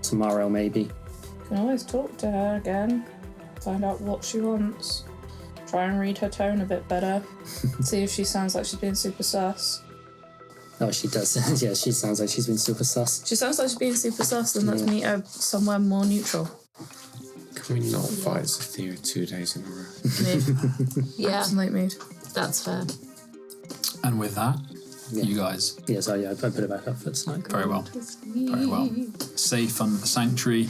tomorrow maybe. You can always talk to her again. Find out what she wants. Try and read her tone a bit better. See if she sounds like she's being super sus. Oh, she does. Yeah, she sounds like she's been super sus. She sounds like she's being super sus, then let's meet her somewhere more neutral. Can we not fight Xethir 2 days in a row? Yeah, Absolute mood. that's fair. And with that, Yeah. you guys, Yeah, so yeah, I put it back up for tonight. very well. Very well. Safe under the sanctuary.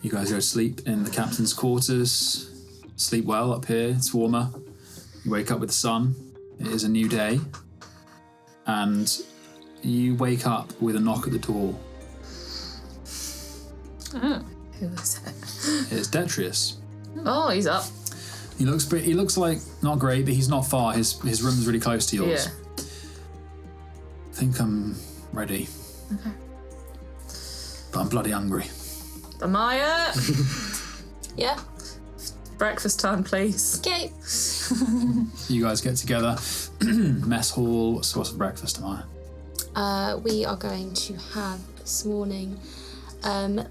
You guys go to sleep in the captain's quarters. Sleep well up here. It's warmer. You wake up with the sun. It is a new day. And you wake up with a knock at the door. Who is it? It's Detrius. Oh, he's up. He looks like not great, but he's not far. His room's really close to yours. Yeah. I think I'm ready. Okay. But I'm bloody hungry. Amaya, Yeah. breakfast time, please. Okay. You guys get together. Mess hall. So what's for breakfast, Amaya? We are going to have this morning,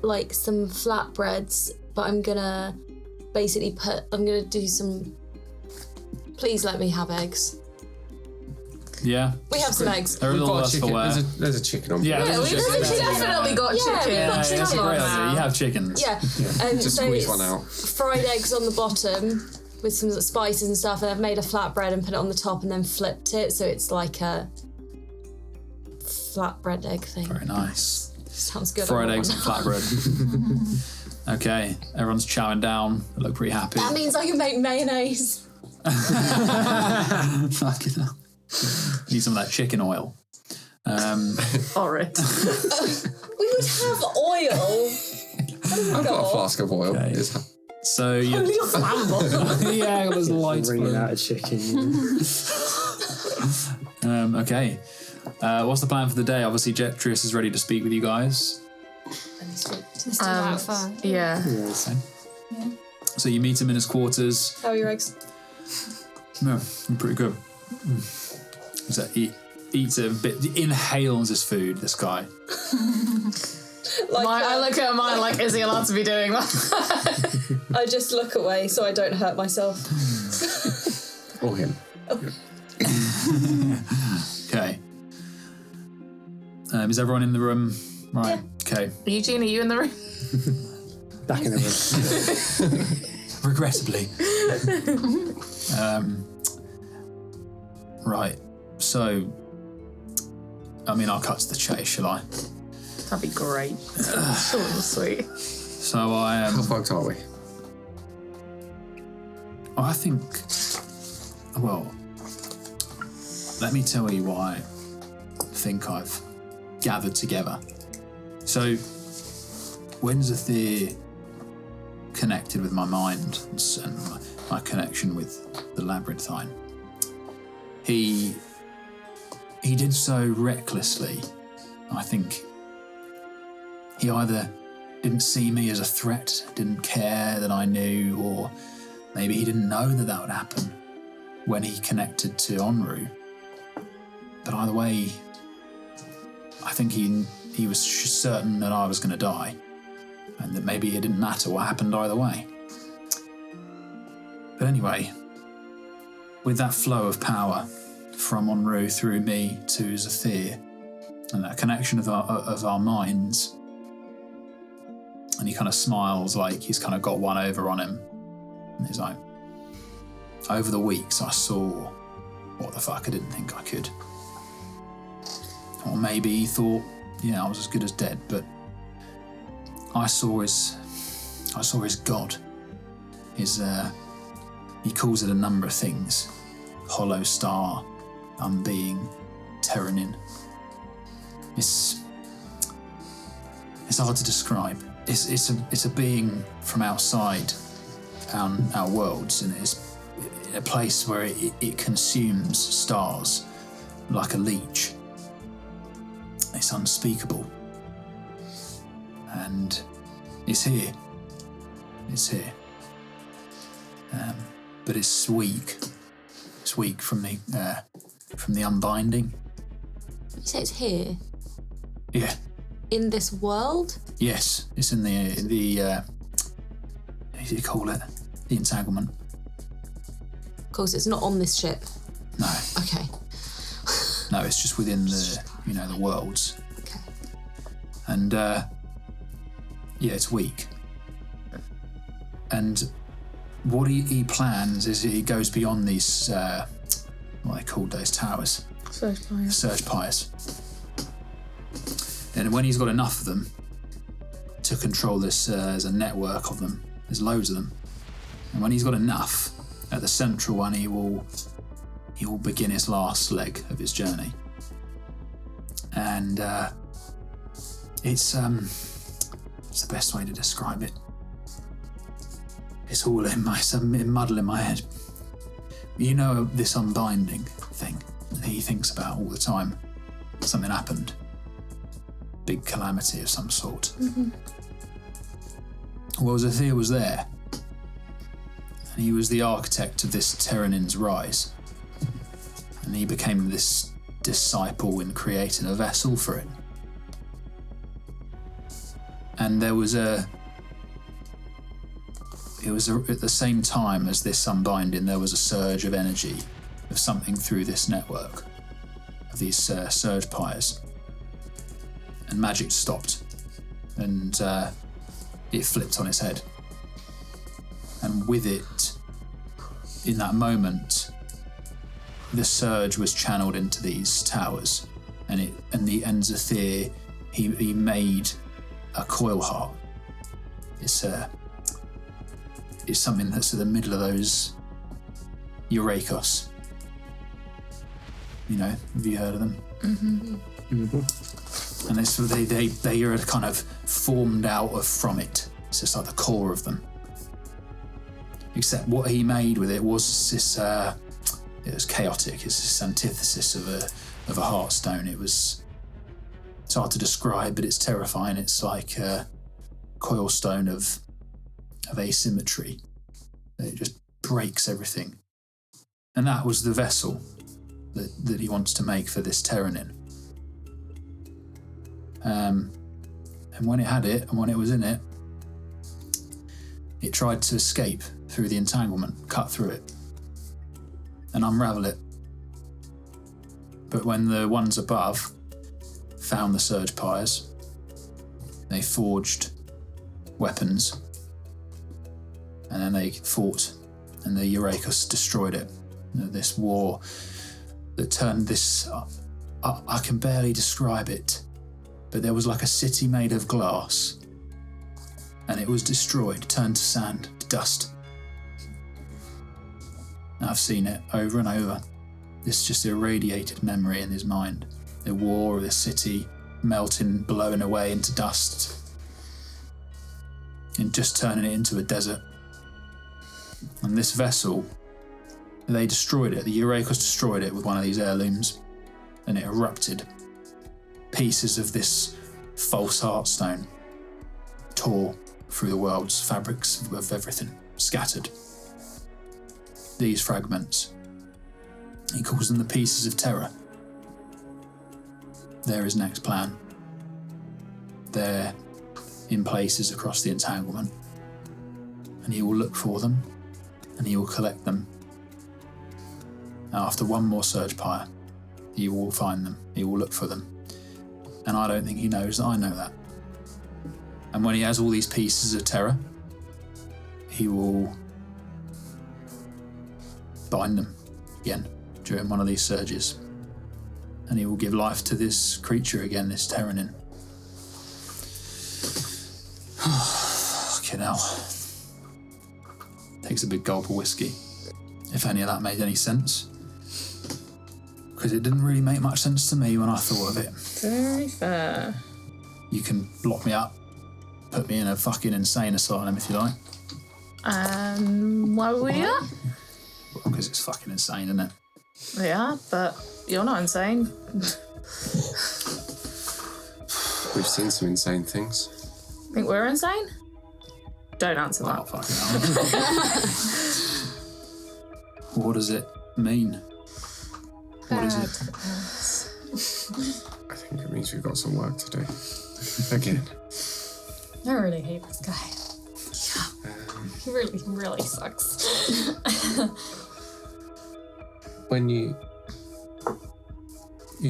like some flatbreads, but I'm gonna basically do some. Please let me have eggs. Yeah. We have some eggs. They're a little less for wear. There's a chicken on Yeah, board. there's a chicken. We've definitely got Yeah, chicken. we've got It's a chicken. great idea. You have chickens. Yeah. Just so squeeze it's one out. fried eggs on the bottom with some spices and stuff, and I've made a flatbread and put it on the top and then flipped it, so it's like a flatbread egg thing. Very nice. Sounds good. Fried I want eggs and one. flatbread. Okay, everyone's chowing down. They look pretty happy. That means I can make mayonnaise. Fucking hell. Need some of that chicken oil. Horrid. We would have oil. I've got a flask of oil. Okay. It's- So you Flammable. yeah, there's lights. Bringing out a chicken. Okay. What's the plan for the day? Obviously, Detrius is ready to speak with you guys. Let's do that first. Yeah. Yes. So you meet him in his quarters. How are your eggs? No, pretty good. So he eats a bit, inhales his food, this guy. I look at mine like, is he allowed to be doing that? I just look away so I don't hurt myself. Or him. Okay. Is everyone in the room? Right. Okay. Eugene, are you in the room? Back in the room. Regrettably. Right. So, I mean, I'll cut to the chase, shall I? That'd be great. Short and sweet. So I How fucked are we? I think. Well, let me tell you what I think I've gathered together. So, when Xethir connected with my mind and my connection with the labyrinthine, he did so recklessly. I think he either didn't see me as a threat, didn't care that I knew, or maybe he didn't know that would happen when he connected to Onru. But either way, I think he was certain that I was going to die, and that maybe it didn't matter what happened either way. But anyway, with that flow of power from Onru through me to Xethir, and that connection of our minds, and he kind of smiles like he's kind of got one over on him, and he's like, over the weeks I saw what the fuck I didn't think I could. Or maybe he thought, I was as good as dead, but I saw his god. He calls it a number of things: hollow star, unbeing, Terranin. It's hard to describe. It's a being from outside our worlds, and it's a place where it consumes stars like a leech. It's unspeakable, and it's here. But it's weak. It's weak from the unbinding. You say it's here? Yeah. In this world? Yes, it's in the what do you call it? The entanglement. Of course, it's not on this ship. No. Okay. No, it's just within the worlds. Okay. And it's weak. And what he plans is he goes beyond these what they called those towers. Surge pyres. And when he's got enough of them to control this, there's a network of them. There's loads of them. And when he's got enough, at the central one, he will begin his last leg of his journey. And it's the best way to describe it. It's all in a muddle in my head. You know, this unbinding thing that he thinks about all the time. Something happened. Big calamity of some sort. Mm-hmm. Well, Xethir was there. And he was the architect of this Terranin's rise. And he became this disciple in creating a vessel for it. And it was at the same time as this unbinding, there was a surge of energy of something through this network of these surge pyres. And magic stopped, and it flipped on its head. And with it, in that moment, the surge was channeled into these towers, and Xethir, he made a coil heart. It's something that's at the middle of those Eurakos. Have you heard of them? Mm-hmm. Mm-hmm. And they are kind of formed out from it. It's just like the core of them. Except what he made with it was this. It was chaotic. It's this antithesis of a heartstone. It's hard to describe, but it's terrifying. It's like a coil stone of asymmetry. It just breaks everything. And that was the vessel that he wants to make for this Terranin. And when it had it, and when it was in it, it tried to escape through the entanglement, cut through it. and unravel it. But when the ones above found the surge pyres, they forged weapons, and then they fought, and the Eurakos destroyed it. This war that turned this... I can barely describe it, but there was like a city made of glass, and it was destroyed, turned to sand, to dust. And I've seen it over and over. This just irradiated memory in his mind. The war of the city melting, blowing away into dust, and just turning it into a desert. And this vessel, they destroyed it. The Eurakos destroyed it with one of these heirlooms, and it erupted. Pieces of this false heartstone tore through the world's fabrics of everything, scattered. These fragments, he calls them the pieces of terror. They're his next plan. They're in places across the entanglement, and he will look for them, and he will collect them. After one more surge pyre, he will find them, he will look for them. And I don't think he knows that I know that. And when he has all these pieces of terror, he will bind them again during one of these surges. And he will give life to this creature again, this Terranin. Fucking hell. Takes a big gulp of whiskey. If any of that made any sense. Because it didn't really make much sense to me when I thought of it. Very fair. You can lock me up, put me in a fucking insane asylum if you like. Why were we here? Because it's fucking insane, isn't it? Yeah, but you're not insane. We've seen some insane things. Think we're insane? Don't answer Well, that. fucking hell. What does it mean? What is it? I think it means we've got some work to do. Again. I really hate this guy. He really sucks. When you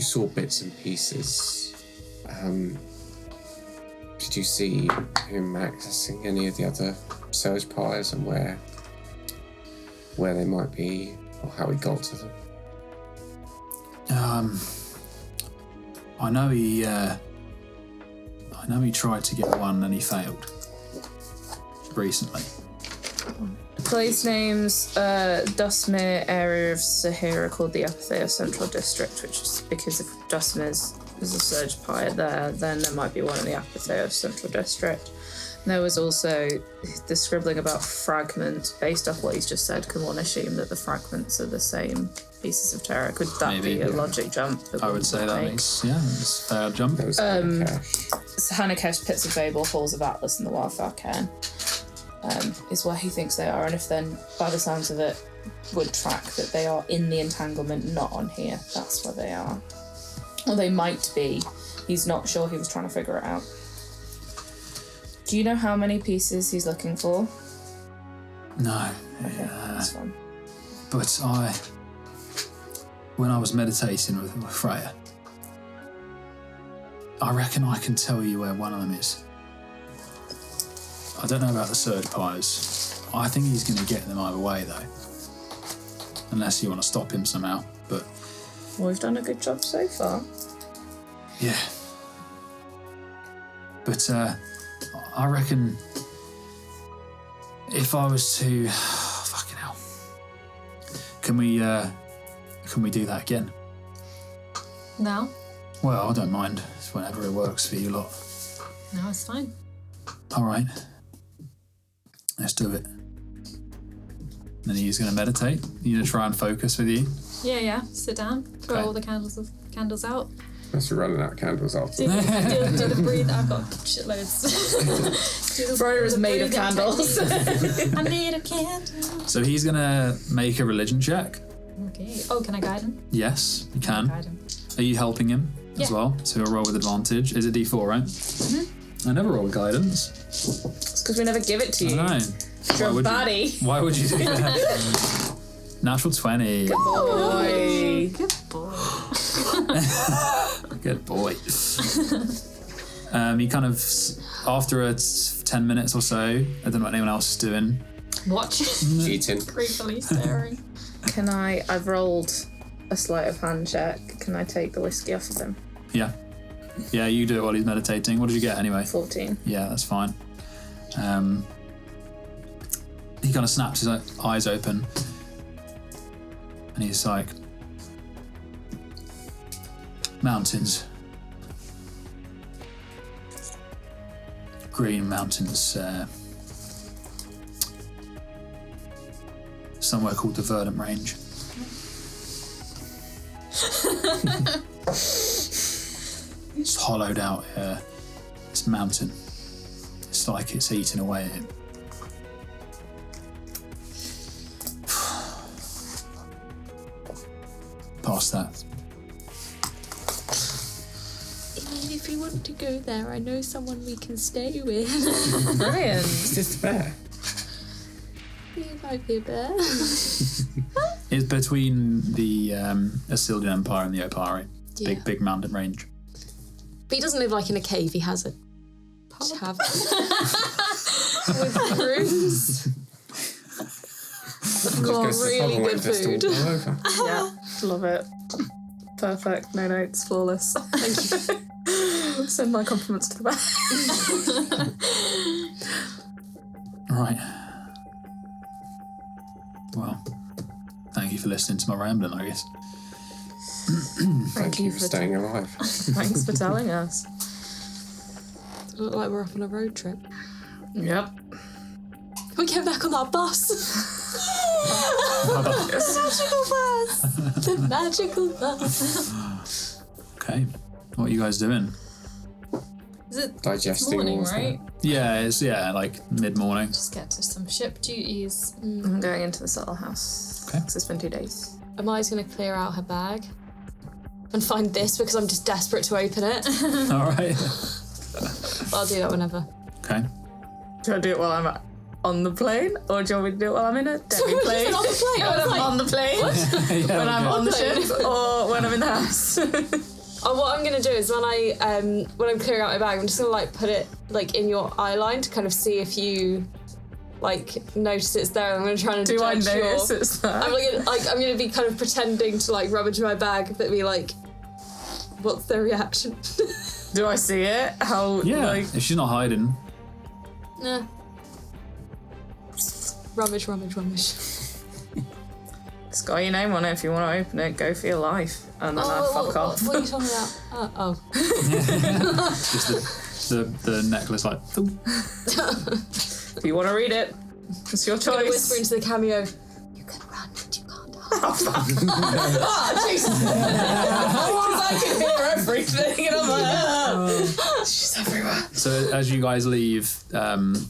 saw bits and pieces, did you see him accessing any of the other surge pyres and where they might be, or how he got to them? I know he tried to get one and he failed recently. The place names Dustmere area of Sahara called the Xethir Central District, which is because if Dustmere is a surge pyre there, then there might be one in the Xethir Central District. And there was also the scribbling about fragments. Based off what he's just said, can one assume that the fragments are the same pieces of terror? Could that Maybe, be a yeah. logic jump? I would say that makes, it's a fair jump. There was cash. Hanakesh, Pits of Babel, Halls of Atlas, and the Wildfire Cairn is where he thinks they are, and if then, by the sounds of it, would track that they are in the entanglement, not on here. That's where they are. Or they might be. He's not sure. He was trying to figure it out. Do you know how many pieces he's looking for? No. Okay, that's fine. But when I was meditating with Freya, I reckon I can tell you where one of them is. I don't know about the surge pyres. I think he's going to get them either way, though. Unless you want to stop him somehow, but... Well, we've done a good job so far. Yeah. But I reckon if I was to... fucking hell. Can we do that again? No? Well, I don't mind. It's whenever it works for you lot. No, it's fine. All right. Let's do it. Then he's going to meditate. You're going to try and focus with you. Yeah. Sit down. Throw Okay. all the candles out. Unless we're running out of candles after. Do the breathe. I've got shitloads. Freya is made of candles. I'm made of candles. So he's going to make a religion check. Okay. Oh, can I guide him? Yes, you can. Guide him. Are you helping him as Yeah. well? So he'll roll with advantage. Is it D4, right? Mm-hmm. I never roll guidance. It's because we never give it to you. I know. You're a baddie. Why would you do that? Natural 20. Boy. Good boy. Good boy. You kind of, after 10 minutes or so, I don't know what anyone else is doing. Watch. Eating. Creepily staring. I've rolled a sleight of hand check. Can I take the whiskey off of him? Yeah. Yeah, you do it while he's meditating. What did you get anyway? 14. Yeah, that's fine. He kind of snaps his eyes open and he's like, mountains. Green mountains. Somewhere called the Verdant Range. It's hollowed out here. This mountain. It's like it's eating away at him. Past that. If you want to go there, I know someone we can stay with. Brilliant. Is this the bear? You might be a bear. It's between the Asyldian Empire and the Opari. Yeah. Big mountain range. But he doesn't live like in a cave. He has a tavern with rooms. Got Goes to the really pub and good festival food. all over. Yeah, love it. Perfect. No notes. Flawless. Thank you. Send my compliments to the back. Right. Well, thank you for listening to my rambling, I guess. Thank you for staying alive. Thanks for telling us. Does it look like we're up on a road trip? Yep. We get back on that bus. The magical bus. Okay. What are you guys doing? Is it Digesting morning, water. right? Yeah, it's like mid-morning. Just get to some ship duties. I'm going into the Settle House. Okay. 'Cause it's been 2 days. Amaya's going to clear out her bag and find this because I'm just desperate to open it. All right. I'll do that whenever. Okay. Do I do it while I'm on the plane? Or do you want me to do it while I'm in a demi plane? On the plane. I When was I'm like, on the plane? Yeah, When I'm okay. on the ship? Or when I'm in the house? oh, what I'm gonna do is when I'm clearing out my bag, I'm just gonna like put it like in your eye line to kind of see if you like notice it's there. I'm gonna try and Do I judge notice your... it's there? I'm gonna be kind of pretending to like rummage my bag, but be like, what's their reaction? Do I see it? How, Yeah, like... if she's not hiding. Nah. Rummage. It's got your name on it. If you want to open it, go for your life. And then I fuck off. What are you talking about? Just the necklace, like. Ooh. If you want to read it, it's your I'm gonna choice. whisper into the cameo. You can run, but you can't hide. Jesus! Because I can hear everything, and I'm like, she's everywhere. So as you guys leave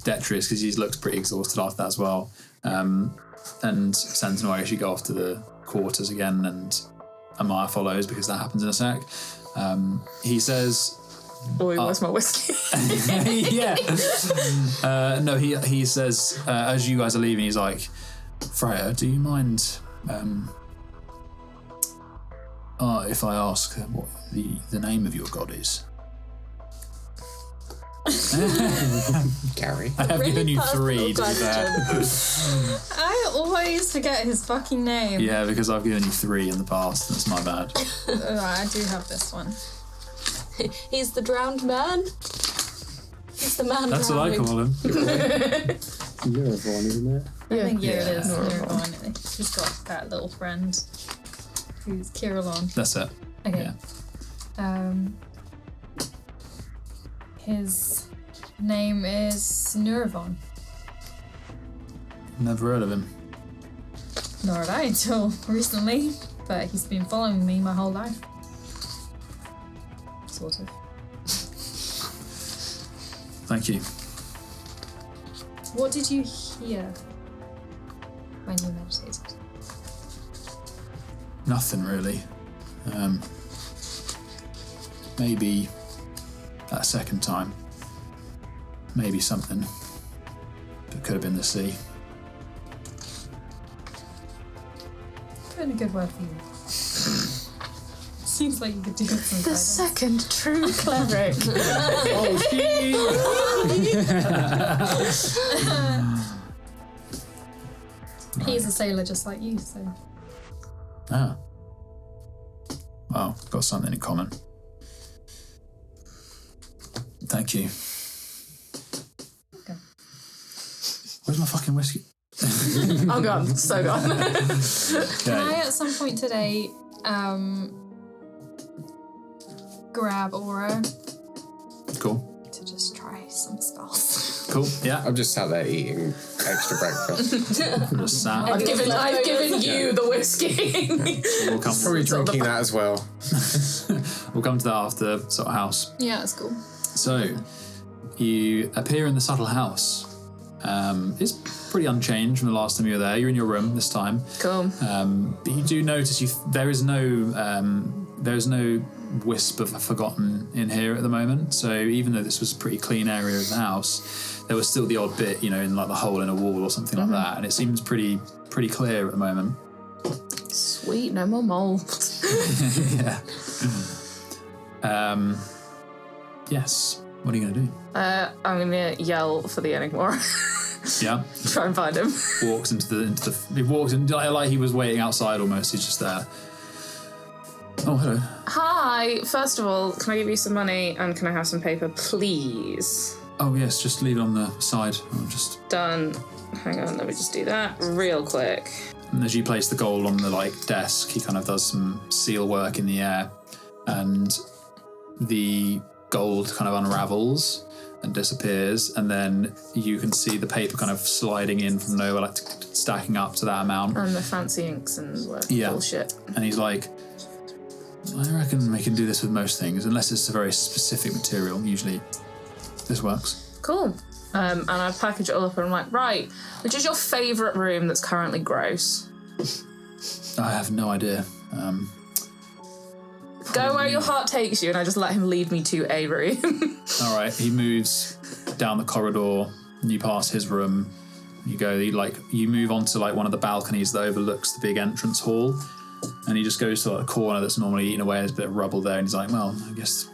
Detrius, because he looks pretty exhausted after that as well, and Sentinel actually go off to the quarters again, and Amaya follows because that happens in a sec. He says, Boy, where's my whiskey? yeah. No, he says, as you guys are leaving, he's like, Freya, do you mind if I ask what the name of your god is? Gary. I have given you 3 to be fair. I always forget his fucking name. Yeah, because I've given you 3 in the past. That's my bad. I do have this one. He's the drowned man. He's the man That's what I drowned. call him. Neurovon, isn't it? I think here it is. Neurovon. Neurovon. He's got that little friend who's Kirillon. That's it. Okay. Yeah. His name is Neurovon. Never heard of him. Nor had I until recently, but he's been following me my whole life. Sort of. Thank you. What did you hear when you meditated? Nothing really. Maybe that second time. Maybe something. It could have been the sea. Put in a good word for you. Seems like you could do with some The guidance. second true cleric. Oh, He's a sailor just like you, so. Ah. Well, got something in common. Thank you. Okay. Where's my fucking whiskey? I'm gone. So gone. Can I Okay. at some point today grab Aura Cool. to just try some spells? Cool. Yeah. I'm just sat there eating extra breakfast. I'm just sat. I've given you the whiskey. We'll come. Probably drinking that as well. We'll come to that after sort of house. Yeah, that's cool. So, you appear in the subtle house. It's pretty unchanged from the last time you were there. You're in your room this time. Cool. But you do notice there is no wisp of forgotten in here at the moment. So even though this was a pretty clean area of the house, there was still the odd bit, in like the hole in a wall or something like that. And it seems pretty clear at the moment. Sweet, no more mold. Yeah. Yes. What are you gonna do? I'm gonna yell for the Enigma. Yeah. Try and find him. Walks into the. He walks in like he was waiting outside almost. He's just there. Oh, hello. Hi. First of all, can I give you some money and can I have some paper, please? Oh yes, just leave it on the side. I'll just. Done. Hang on, let me just do that real quick. And as you place the gold on the desk, he kind of does some seal work in the air, and the gold kind of unravels and disappears, and then you can see the paper kind of sliding in from nowhere, stacking up to that amount. And the fancy inks and bullshit. And he's like, I reckon we can do this with most things, unless it's a very specific material. Usually, this works. Cool. And I package it all up and I'm like, right, which is your favourite room that's currently gross? I have no idea. Go where your heart takes you, and I just let him lead me to a room. All right, he moves down the corridor, and you pass his room. You go, you move onto one of the balconies that overlooks the big entrance hall, and he just goes to a corner that's normally eaten away. There's a bit of rubble there, and he's like, well, I guess.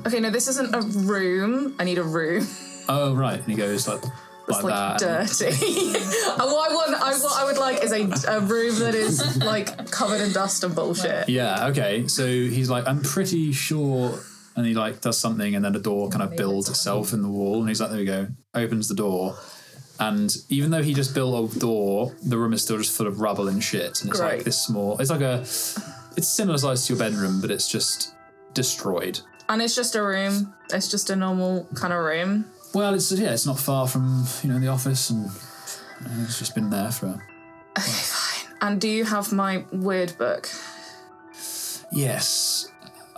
Okay, no, this isn't a room. I need a room. Oh, right. And he goes It's that. dirty. And what I would like is a room that is covered in dust and bullshit. Yeah, okay. So he's like, I'm pretty sure, and he does something, and then a door kind of builds itself in the wall, and he's like, there we go, opens the door, and even though he just built a door, the room is still just full of rubble and shit, and it's Great. this small. It's similar size to your bedroom, but it's just destroyed. And it's just a room. It's just a normal kind of room. Well, it's not far from the office, and it's just been there for. Okay, fine. And do you have my weird book? Yes.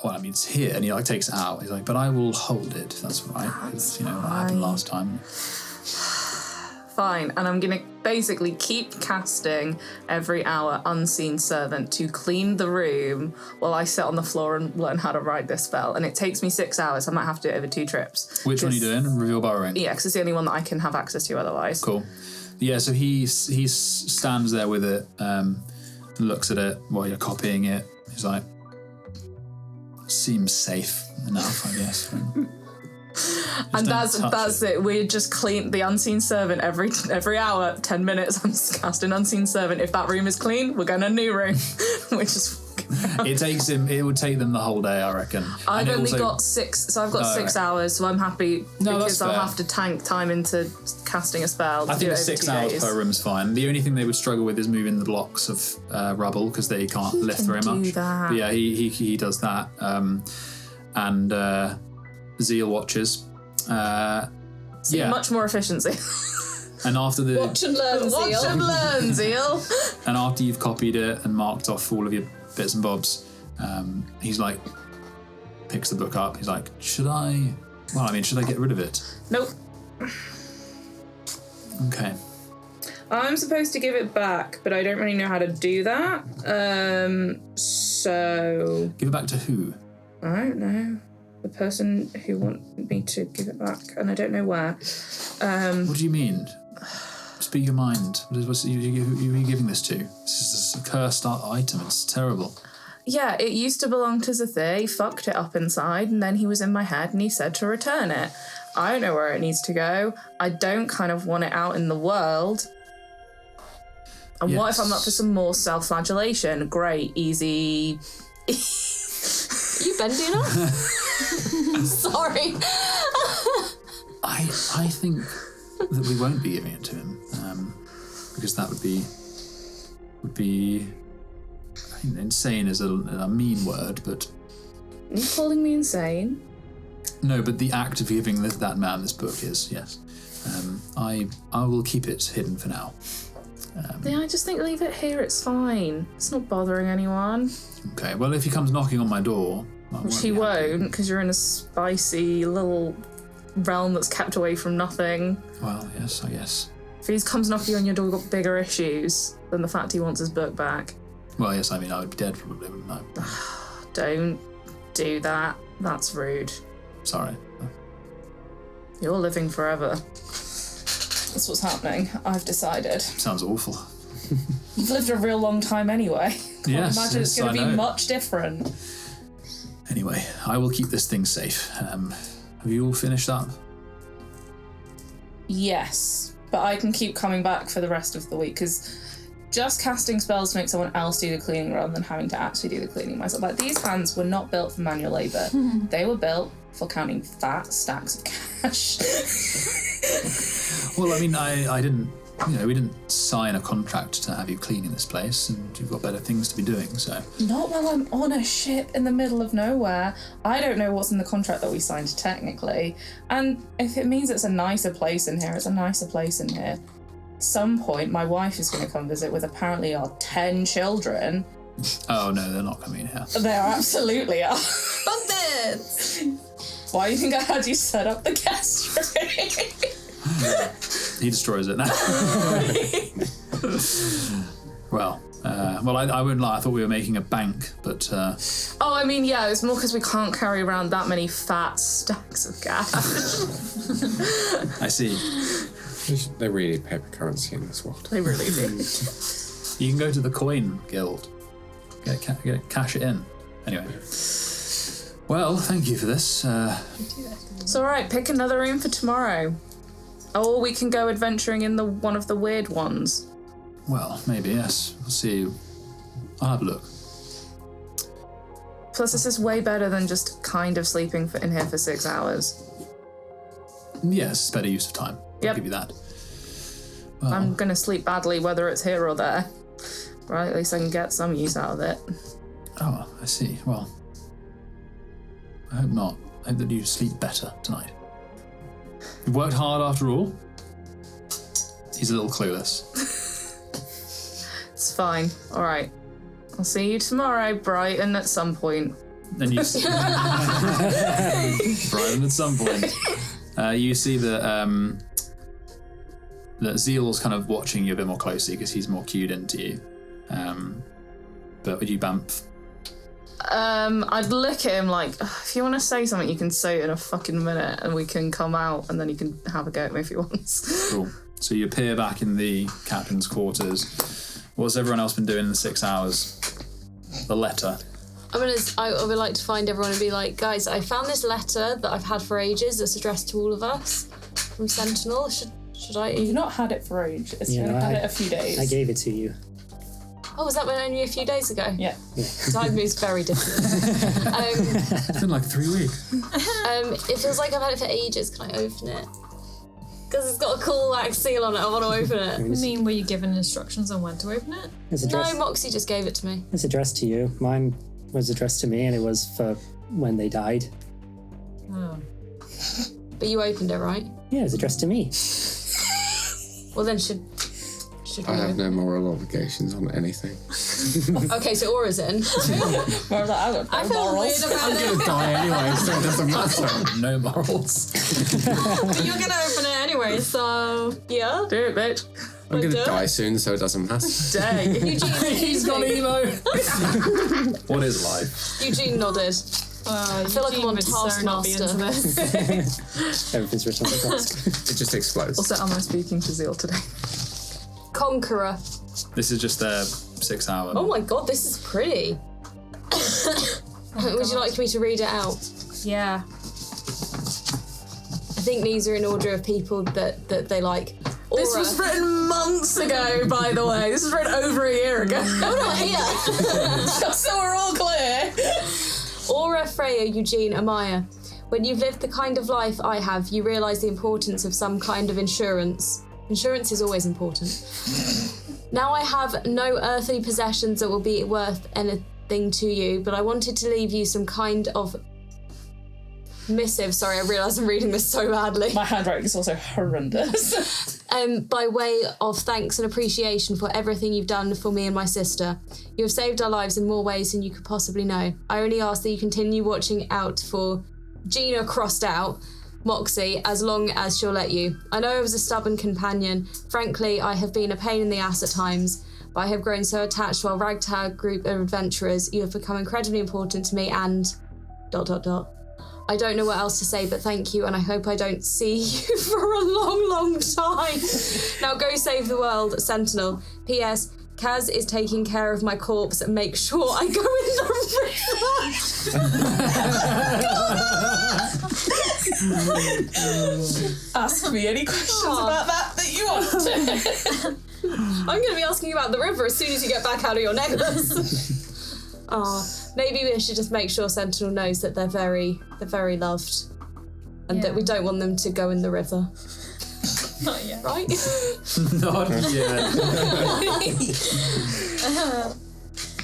Well, I mean, it's here, and he takes it out. He's like, but I will hold it. If that's right. Because what happened last time. Fine. And I'm gonna basically keep casting every hour Unseen Servant to clean the room while I sit on the floor and learn how to write this spell. And it takes me 6 hours. I might have to do it over 2 trips. Which one are you doing? Reveal Burrowing? Yeah, because it's the only one that I can have access to otherwise. Cool. Yeah, so he stands there with it, looks at it while you're copying it. He's like, seems safe enough, I guess. And that's it. We just clean the Unseen Servant every hour, 10 minutes. I'm just casting Unseen Servant. If that room is clean, we're going to a new room, which is. It would take them the whole day, I reckon. I've only got 6, so I've got 6 hours, so I'm happy because I'll have to tank time into casting a spell. I think 6 hours per room's fine. The only thing they would struggle with is moving the blocks of rubble because they can't lift very much. That. But yeah, he does that. And Zeal watches. Much more efficiency. And after the Watch and learn, Zeal. Watch and learn, Zeal. And after you've copied it and marked off all of your bits and bobs, he's like, picks the book up. He's like, should I get rid of it? Nope. Okay. I'm supposed to give it back, but I don't really know how to do that. So Give it back to who? I don't know. The person who wanted me to give it back, and I don't know where. What do you mean? Speak your mind. Who are you giving this to? This is a cursed item. It's terrible. Yeah, it used to belong to Xethir. He fucked it up inside, and then he was in my head, and he said to return it. I don't know where it needs to go. I don't kind of want it out in the world. And what if I'm up for some more self-flagellation? Great, easy. You bending up? Sorry. I think that we won't be giving it to him, because that would be. I think insane is a mean word, but. Are you calling me insane? No, but the act of giving that man this book is, yes. I will keep it hidden for now. Yeah, I just think leave it here. It's fine. It's not bothering anyone. Okay. Well, if he comes knocking on my door, which he won't, because you're in a spicy little realm that's kept away from nothing. Well, yes, I guess. If he comes knocking on your door, we've got bigger issues than the fact he wants his book back. Well, yes, I mean, I would be dead probably, wouldn't I? Don't do that. That's rude. Sorry. You're living forever. That's what's happening. I've decided. Sounds awful. You've lived a real long time anyway. Yes, imagine it's going to be much different. Anyway, I will keep this thing safe. Have you all finished up? Yes, but I can keep coming back for the rest of the week, because just casting spells to make someone else do the cleaning rather than having to actually do the cleaning myself. Like, these hands were not built for manual labour. They were built for counting fat stacks of cash. Well, I mean, I didn't, we didn't sign a contract to have you cleaning this place, and you've got better things to be doing, so. Not while I'm on a ship in the middle of nowhere. I don't know what's in the contract that we signed technically. And if it means it's a nicer place in here, it's a nicer place in here. Some point, my wife is going to come visit with apparently our 10 children. Oh, no, they're not coming in here. They absolutely are. Bumpets! Why do you think I had you set up the guest room? He destroys it now. Well, I wouldn't lie. I thought we were making a bank, but. Oh, I mean, yeah, it's more because we can't carry around that many fat stacks of cash. I see. They really need paper currency in this world. They really do. You can go to the coin guild, cash it in. Anyway. Well, thank you for this. It's all right. Pick another room for tomorrow. Or we can go adventuring in one of the weird ones. Well, maybe, yes. We'll see. I'll have a look. Plus, this is way better than just kind of sleeping in here for 6 hours. Yes, it's better use of time. Yep. I'll give you that. Well, I'm going to sleep badly whether it's here or there. Right, at least I can get some use out of it. Oh, I see. Well, I hope not. I hope that you sleep better tonight. You've worked hard after all. He's a little clueless. It's fine. All right. I'll see you tomorrow, Brighton, at some point. Then you see Brighton at some point. You see that Zeal's kind of watching you a bit more closely because he's more cued into you. But would you bump? I'd look at him like, if you want to say something, you can say it in a fucking minute, and we can come out, and then he can have a go at me if he wants. Cool. So you appear back in the captain's quarters. What's everyone else been doing in the 6 hours? The letter. I would like to find everyone and be like, guys, I found this letter that I've had for ages that's addressed to all of us from Sentinel. Should I? You've not had it for ages. You've only had it a few days. I gave it to you. Oh, was that only a few days ago? Yeah. Time moves very different. It's been like 3 weeks. It feels like I've had it for ages. Can I open it? Because it's got a cool wax seal on it. I want to open it. I mean, were you given instructions on when to open it? No, Moxie just gave it to me. It's addressed to you. Mine was addressed to me, and it was for when they died. Oh. But you opened it, right? Yeah, it's addressed to me. Well, then should I have no moral obligations on anything. Okay, so Aura's in. More that I feel weird about I'm gonna die anyway, so it doesn't matter. No morals. But you're gonna open it anyway, so yeah. Do it, bitch. I'm gonna die soon, so it doesn't matter. Dang. He's got emo. What is life? Eugene nodded. I feel like I'm on Taskmaster. Everything's written on the task. It just explodes. Also, am I speaking to Zeal today? Conqueror. This is just their 6 hour. Oh my god, this is pretty. Would you like me to read it out? Yeah. I think these are in order of people that they like. Aura. This was written months ago, by the way. This was written over a year ago. Oh, not here. Just so we're all clear. Aura, Freya, Eugene, Amaya. When you've lived the kind of life I have, you realise the importance of some kind of insurance. Insurance is always important. Now I have no earthly possessions that will be worth anything to you, but I wanted to leave you some kind of missive. Sorry, I realise I'm reading this so badly. My handwriting is also horrendous. By way of thanks and appreciation for everything you've done for me and my sister. You have saved our lives in more ways than you could possibly know. I only ask that you continue watching out for Gina crossed out, Moxie, as long as she'll let you. I know I was a stubborn companion. Frankly, I have been a pain in the ass at times, but I have grown so attached to our ragtag group of adventurers. You have become incredibly important to me and... ... I don't know what else to say, but thank you, and I hope I don't see you for a long, long time. Now go save the world, Sentinel. P.S. Kaz is taking care of my corpse and make sure I go in the river. Ask me any questions about that you want to. I'm going to be asking about the river as soon as you get back out of your necklace. Maybe we should just make sure Sentinel knows that they're very loved, and that we don't want them to go in the river. Not yet. Right? Not yet.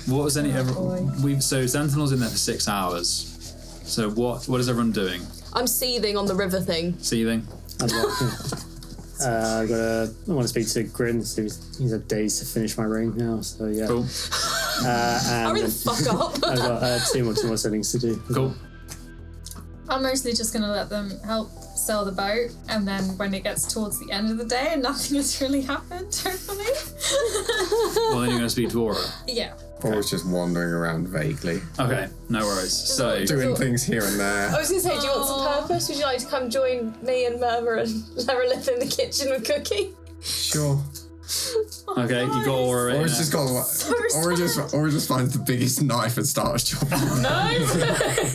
What was so Sentinel's in there for 6 hours. So what is everyone doing? I'm seething on the river thing. Seething? I want to speak to Grin. So he's had days to finish my ring now. So yeah. Cool. Hurry the fuck up. I've got two more settings to do. Cool. I'm mostly just going to let them help sail the boat, and then when it gets towards the end of the day and nothing has really happened, hopefully. Well, then you're going to speak to Aura. Yeah. Or it's just wandering around vaguely. Okay, no worries. So Doing things here and there. I was going to say, do you want some purpose? Would you like to come join me and Murmur and Leralith in the kitchen with Cookie? Sure. okay, you got Aura in. Or it's just got or just finds the biggest knife and starts chopping. No!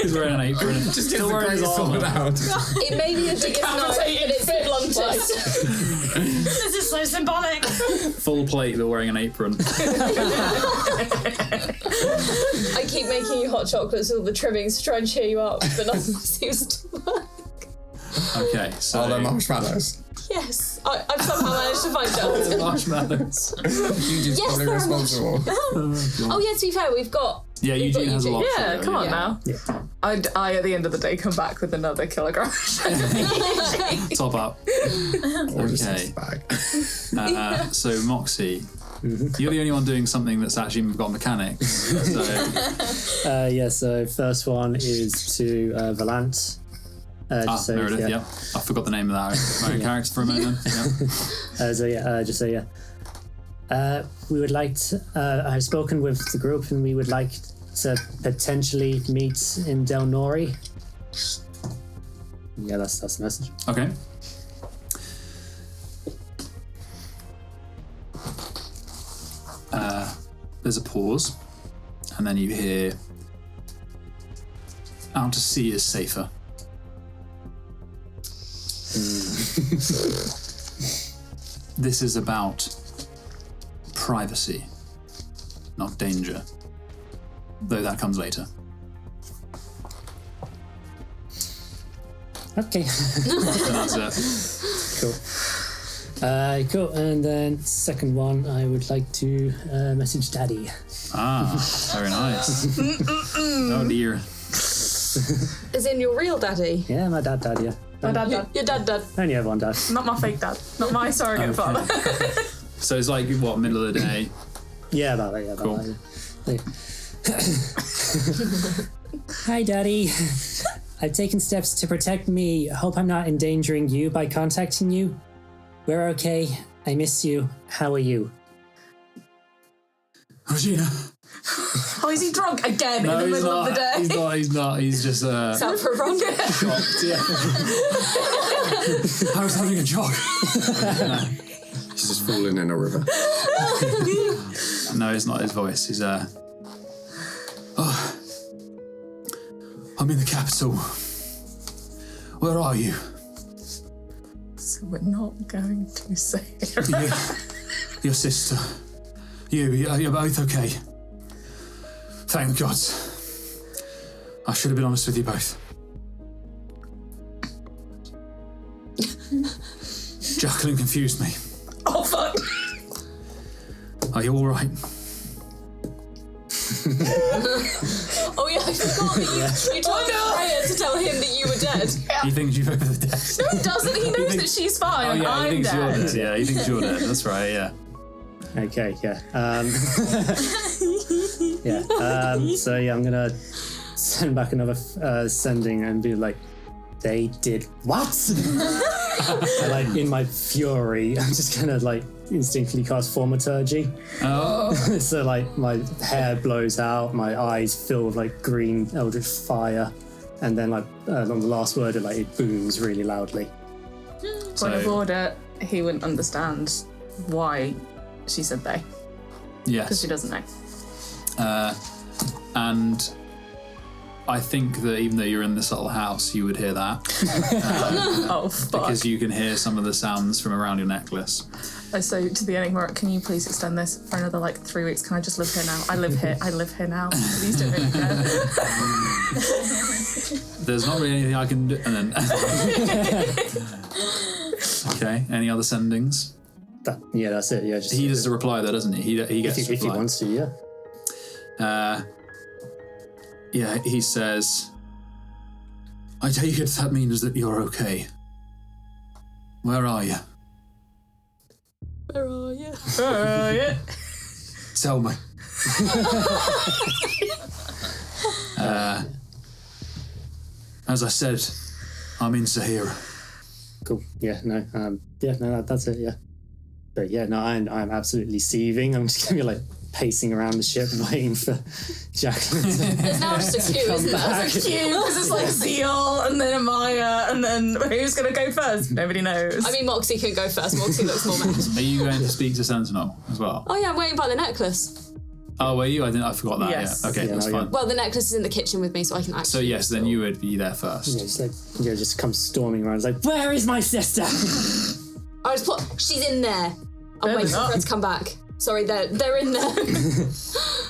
He's wearing an apron. Just gets the greatest sword out. It may be the biggest knife, but it's the bluntest. This is so symbolic. Full plate, but wearing an apron. I keep making you hot chocolates with all the trimmings to try and cheer you up, but nothing seems to work. Okay, so... Are there marshmallows? Yes, I've somehow managed to find shelter. marshmallows. Eugene's probably there are responsible. Oh yeah, to be fair, we've got... Yeah, Eugene has a lot. Yeah, come on now. Yeah. I, at the end of the day, come back with another kilogram. Top up. Or just Okay. a bag. So Moxie, you're the only one doing something that's actually got mechanics. So So first one is to Valant. Meredith, yeah. I forgot the name of that character for a moment. We would like to, I've spoken with the group and we would like to potentially meet in Del Nori. Yeah, that's the message. Okay. There's a pause, and then you hear, out to sea is safer. This is about privacy, not danger. Though that comes later. Okay. And that's it. Cool. Cool. And then second one, I would like to message Daddy. Very nice. Oh dear. As in your real daddy? Yeah, my dad, yeah. My dad. Your dad. I only have one dad. Not my fake dad. Not my surrogate father. So it's like, what, middle of the day? Yeah, about that, yeah. Cool. Hi, Daddy. I've taken steps to protect me. Hope I'm not endangering you by contacting you. We're okay. I miss you. How are you? Regina. Oh, is he drunk again in the middle of the day? He's not. He's just Is that for a run? shocked. Yeah. I was having a jog. He's just falling in a river. No, it's not his voice. He's I'm in the capital. Where are you? So we're not going to say it. Your sister. You're both okay. Thank God. I should have been honest with you both. Jacqueline confused me. Oh, fuck. Are you all right? Oh yeah, I forgot that you told Freya to tell him that you were dead. He thinks you're over the dead. No, he doesn't. He knows that she's fine. Oh and yeah, I'm he thinks dead. you're dead. Yeah, he thinks you're dead. That's right. Yeah. Okay, yeah. So yeah, I'm gonna send back another sending and be like, they did what? And, like, in my fury, I'm just gonna like instinctively cast Thaumaturgy. Oh. So like my hair blows out, my eyes fill with like green eldritch fire, and then like on the last word, it booms really loudly. Point of order, he wouldn't understand why she said they. Yes. Because she doesn't know. And I think that even though you're in this little house, you would hear that. Oh, fuck. Because you can hear some of the sounds from around your necklace. So to the Enigma, can you please extend this for another 3 weeks? Can I just live here now? I live here now. Please don't really care. There's not really anything I can do. And then. Okay. Any other sendings? Yeah, that's it. Yeah, just He does the reply though, doesn't he? He gets if to he reply. wants to, yeah. Yeah, he says, I take it that means that you're okay. Where are you? Where are you? Yeah. Tell me. As I said, I'm in Xethir. Cool. Yeah, no, that's it, yeah. But yeah, no, I'm absolutely seething. I'm just gonna be like pacing around the ship waiting for Jacqueline There's now just a queue, isn't there? There's a queue, because it's like Seal, and then Amaya, and then who's going to go first? Nobody knows. I mean, Moxie can go first. Moxie looks more mad. Are you going to speak to Sentinel as well? Oh yeah, I'm waiting by the necklace. Oh, were you? I forgot that. Yes. Yeah. Okay, Yeah, that's no, fine. Well, the necklace is in the kitchen with me, so I can actually. So yes, then you would be there first. just come storming around. It's like, where is my sister? I was she's in there. I'm They're waiting for not. her to come back. Sorry, they're in there.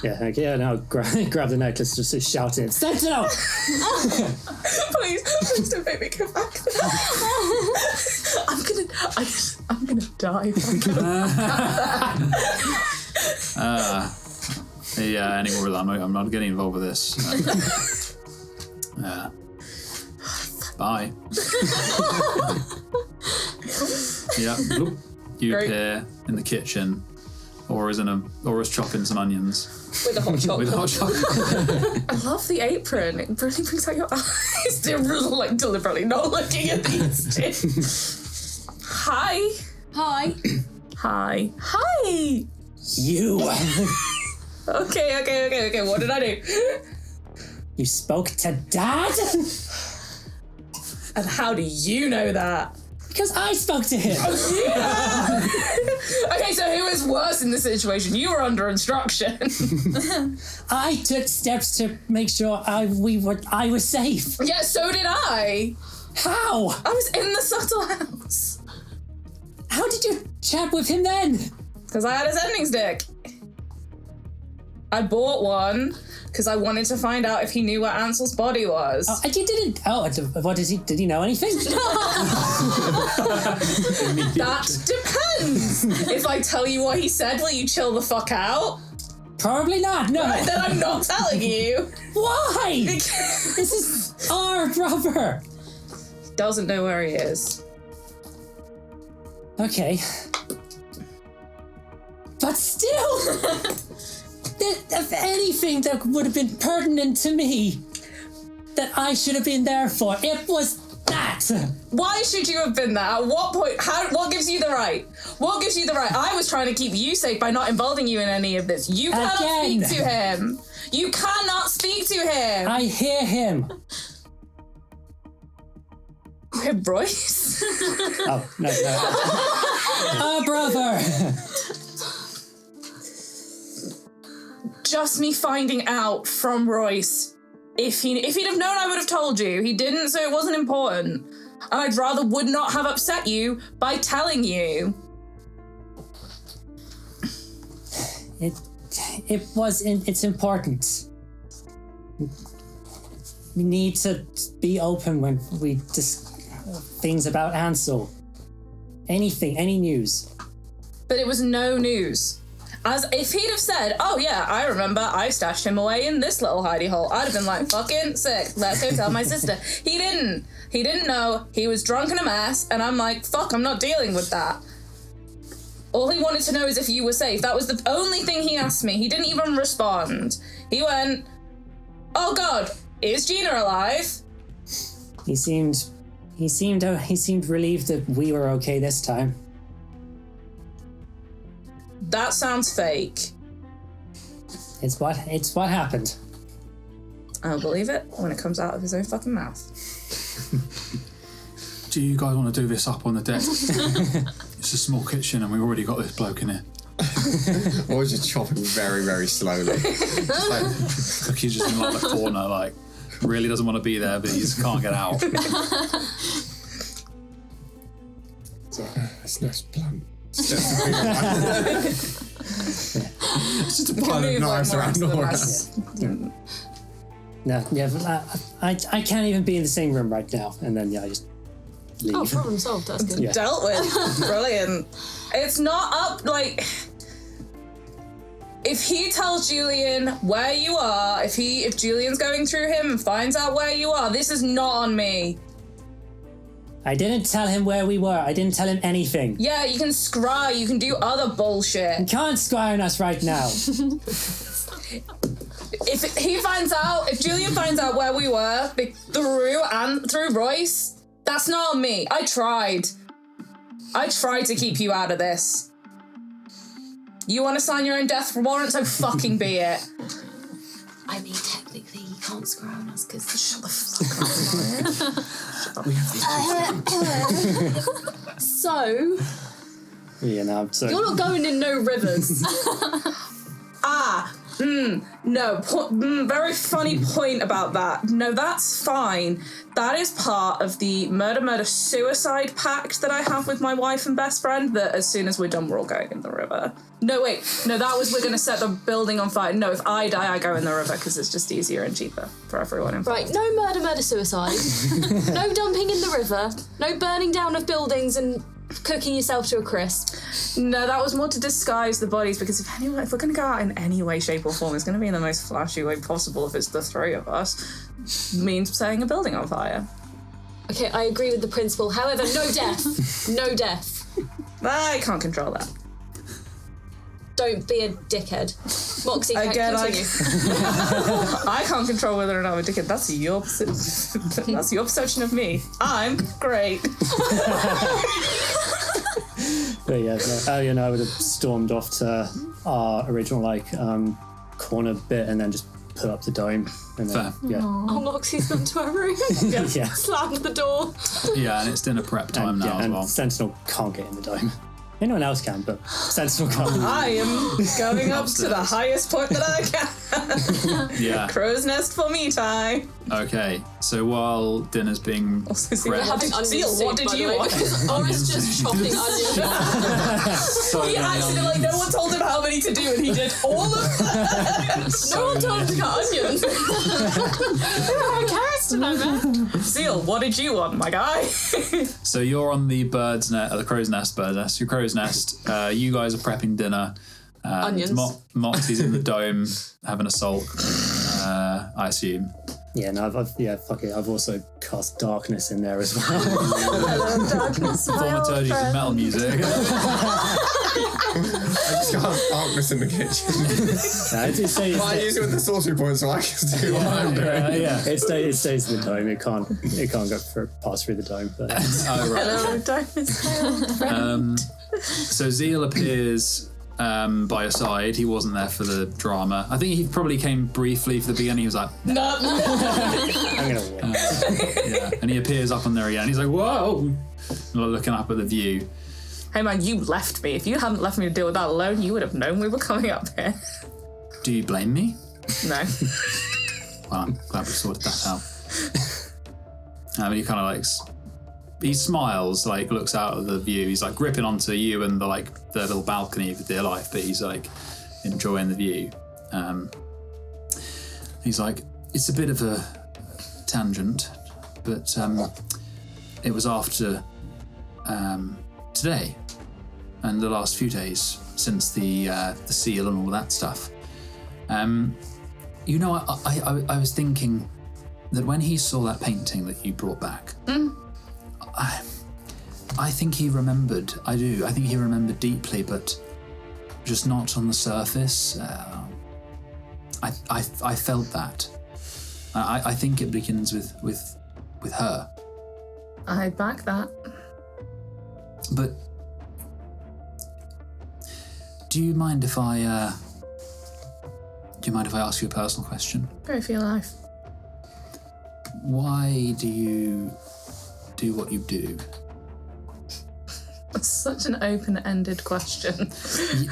Yeah, okay, yeah, now grab the necklace, just shouting, Sentinel! Please don't make me go back. I'm gonna die. Yeah, any more of that? I'm not getting involved with this. Bye. Yeah. Bloop. You Great. appear in the kitchen, Aura's chopping some onions. With a hot chocolate. With hot chocolate. I love the apron. It really brings out your eyes. They're deliberately not looking at these two. Hi. Hi. Hi. Hi. You! Okay. What did I do? You spoke to Dad? And how do you know that? Because I spoke to him! Okay, so who is worse in this situation? You were under instruction. I took steps to make sure I was safe. Yeah, so did I. How? I was in the subtle house. How did you chat with him then? Because I had a sending stick. I bought one because I wanted to find out if he knew where Ansel's body was. And you didn't. Oh, what did he know anything? That depends. If I tell you what he said, will you chill the fuck out? Probably not, no. Then I'm not telling you. Why? This is our brother. Doesn't know where he is. Okay. But still, if anything that would have been pertinent to me, that I should have been there for, it was that. Why should you have been there? At what point? What gives you the right? What gives you the right? I was trying to keep you safe by not involving you in any of this. You cannot Again. speak to him. You cannot speak to him. I hear him. Royce? Oh, no. Our brother! Just me finding out from Royce. If he'd have known, I would have told you. He didn't, so it wasn't important. And I'd rather would not have upset you by telling you. It's important. We need to be open when we discuss things about Ansel. Anything, any news. But it was no news. As if he'd have said, oh yeah, I remember I stashed him away in this little hidey hole, I'd have been like, fucking sick, let's go tell my sister. He didn't know, he was drunk and a mess, and I'm like, fuck, I'm not dealing with that. All he wanted to know is if you were safe. That was the only thing he asked me. He didn't even respond. He went, oh god, is Gina alive? He seemed relieved that we were okay this time. That sounds fake. It's what happened. I'll believe it when it comes out of his own fucking mouth. Do you guys want to do this up on the deck? It's a small kitchen and we've already got this bloke in here. Or just chopping very, very slowly. Just like, Cookie's just in like the corner, like really doesn't want to be there, but he just can't get out. it's nice blunt. It's just a pile of knives around all around. No, yeah, but I can't even be in the same room right now. And then I just leave. Oh, problem solved. That's good. Yeah. Dealt with. Brilliant. It's not up, like... If he tells Julian where you are, if Julian's going through him and finds out where you are, this is not on me. I didn't tell him where we were. I didn't tell him anything. Yeah, you can scry, you can do other bullshit. You can't scry on us right now. If Julian finds out where we were through Royce, that's not on me. I tried to keep you out of this. You want to sign your own death warrant, so fucking be it. I mean, technically, you can't scry on us because Shut the fuck up. So, Yeah, no, I'm sorry. you're not going in no rivers. No, very funny point about that. No, that's fine. That is part of the murder-suicide pact that I have with my wife and best friend, that as soon as we're done, we're all going in the river. No, wait. No, that was we're going to set the building on fire. No, if I die, I go in the river because it's just easier and cheaper for everyone involved. Right, no murder, suicide. No dumping in the river. No burning down of buildings and cooking yourself to a crisp. No, that was more to disguise the bodies, because if we're going to go out in any way, shape or form, it's going to be in the most flashy way possible if it's the three of us. Means setting a building on fire. Okay, I agree with the principle. However, no death. No death. I can't control that. Don't be a dickhead. Moxie, Again, continue. I can't control whether or not I'm a dickhead. That's your perception of me. I'm great. But yeah, Ellie and I would have stormed off to our original corner bit and then just put up the dome. And then, yeah. Oh, Moxie's gone to her room. Yeah. Slammed the door. Yeah, and it's dinner prep time now as and well. Sentinel can't get in the dome. Anyone else can, but Sentinel can't. I am going up to the highest point that I can. Yeah. Crow's nest for me time. Okay, so while dinner's being Also, see, We're prepped, having onion Seal, soup, what did by the you way, want? because Oris just chopping onions. He accidentally, no one told him how many to do, and he did all of them. No one told him to cut onions. There are carrots tonight, man. Seal, what did you want, my guy? So you're on the bird's nest, the crow's nest, your crow's nest. You guys are prepping dinner. Onions. Moxie's in the dome having a sulk, I assume. Yeah, no, fuck it. I've also cast darkness in there as well. Thaumaturgy for metal music. I just got darkness in the kitchen. I use I use it with the sorcery point so I can do what I'm doing. yeah, it stays in the dome. It can't go pass through the dome. But Oh, right. Hello, darkness. So Zeal appears by your side. He wasn't there for the drama. I think he probably came briefly for the beginning. He was like, No. I'm gonna win. yeah. And he appears up on there again. He's like, whoa! And looking up at the view. Hey man, you left me. If you hadn't left me to deal with that alone, you would have known we were coming up here. Do you blame me? No. Well, I'm glad we sorted that out. He kind of like, he smiles, like looks out of the view. He's like gripping onto you and the little balcony of dear life, but he's like enjoying the view. He's like, it's a bit of a tangent, but it was after today and the last few days since the seal and all that stuff. I was thinking that when he saw that painting that you brought back, I think he remembered. I do. I think he remembered deeply, but just not on the surface. I felt that. I think it begins with her. I back that. But do you mind if I ask you a personal question? Go for your life. Why do you do what you do? That's such an open-ended question. Okay.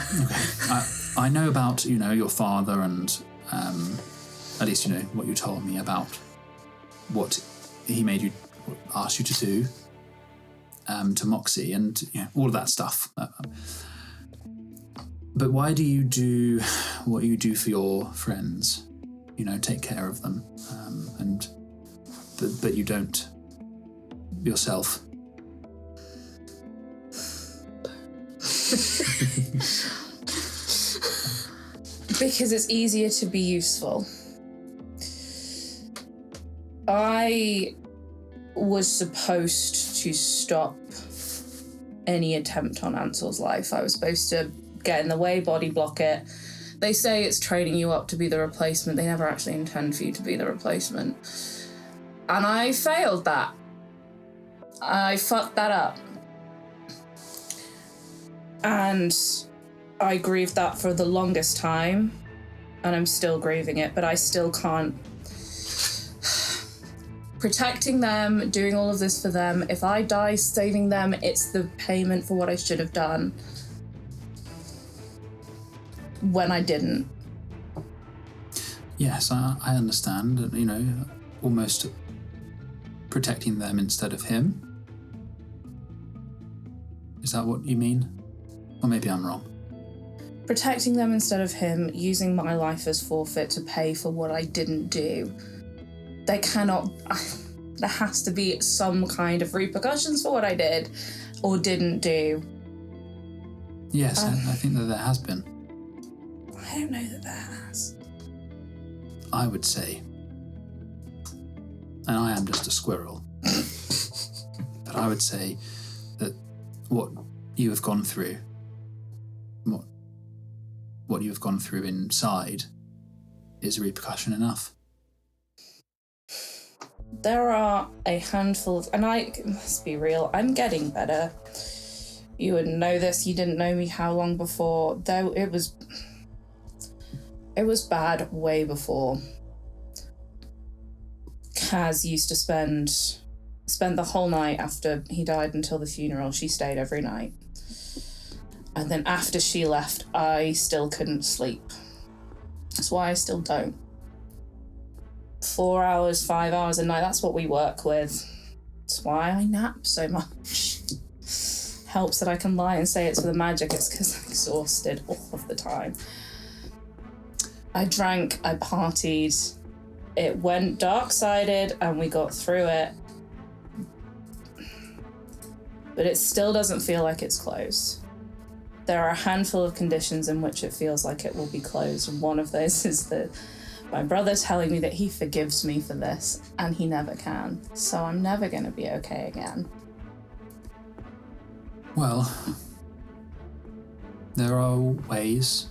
I know about, your father and at least, what you told me about what he asked you to do to Moxie and all of that stuff. But why do you do what you do for your friends? Take care of them, but you don't yourself. Because it's easier to be useful. I was supposed to stop any attempt on Ansel's life. I was supposed to get in the way, body block it. They say it's training you up to be the replacement. They never actually intend for you to be the replacement. And I failed that. I fucked that up. And I grieved that for the longest time, and I'm still grieving it, but I still can't. Protecting them, doing all of this for them, if I die saving them, it's the payment for what I should have done when I didn't. Yes, I understand, almost protecting them instead of him. Is that what you mean? Or maybe I'm wrong. Protecting them instead of him, using my life as forfeit to pay for what I didn't do. There has to be some kind of repercussions for what I did or didn't do. Yes, I think that there has been. I don't know that there has. I would say, and I am just a squirrel, but I would say that what you have gone through, what you have gone through inside is repercussion enough. There are a handful of, and let's be real, I'm getting better. You wouldn't know this, you didn't know me how long before, though it was bad way before. Kaz used to spend the whole night after he died until the funeral. She stayed every night. And then after she left, I still couldn't sleep. That's why I still don't. 4 hours, 5 hours a night, that's what we work with. That's why I nap so much. Helps that I can lie and say it's for the magic. It's because I'm exhausted all of the time. I drank, I partied. It went dark-sided and we got through it. But it still doesn't feel like it's closed. There are a handful of conditions in which it feels like it will be closed. And one of those is that my brother telling me that he forgives me for this, and he never can. So I'm never going to be okay again. Well, there are ways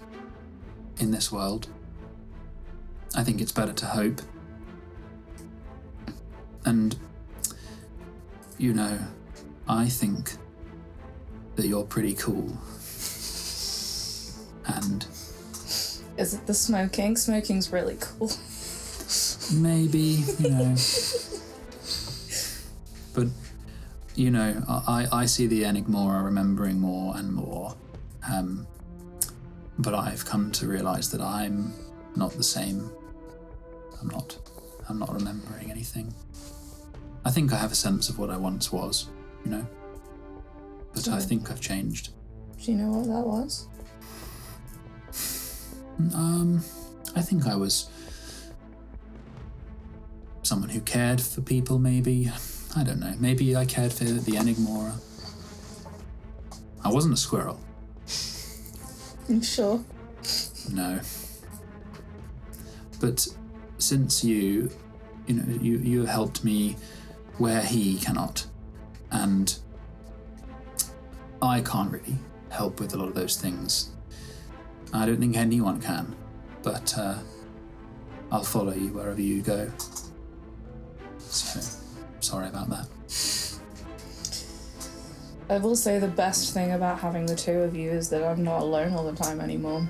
in this world. I think it's better to hope. And, I think that you're pretty cool. And... Is it the smoking? Smoking's really cool. Maybe, But you know, I see the Enigmora remembering more and more, but I've come to realise that I'm not the same. I'm not remembering anything. I think I have a sense of what I once was, you know, but I think I've changed. Do you know what that was? I think I was someone who cared for people, maybe. I don't know. Maybe I cared for the Enigmora. I wasn't a squirrel. I'm sure. No. But since you have helped me where he cannot, and I can't really help with a lot of those things. I don't think anyone can, but I'll follow you wherever you go. So, sorry about that. I will say the best thing about having the two of you is that I'm not alone all the time anymore.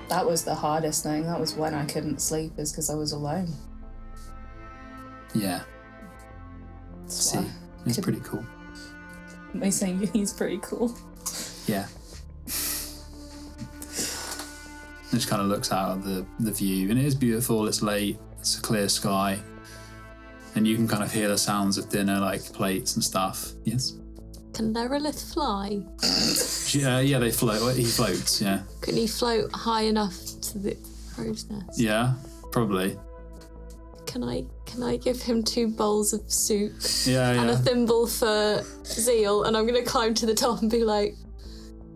That was the hardest thing. That was when I couldn't sleep, is because I was alone. Yeah. That's See, why. it's pretty cool. They say he's pretty cool. Yeah. Just kind of looks out of the view, and it is beautiful. It's late. It's a clear sky, and you can kind of hear the sounds of dinner, like plates and stuff. Yes. Can Leralith fly? Yeah, they float. He floats. Yeah. Can he float high enough to the crow's nest? Yeah, probably. Can I give him 2 bowls of soup Yeah. and a thimble for Zeal, and I'm gonna climb to the top and be like,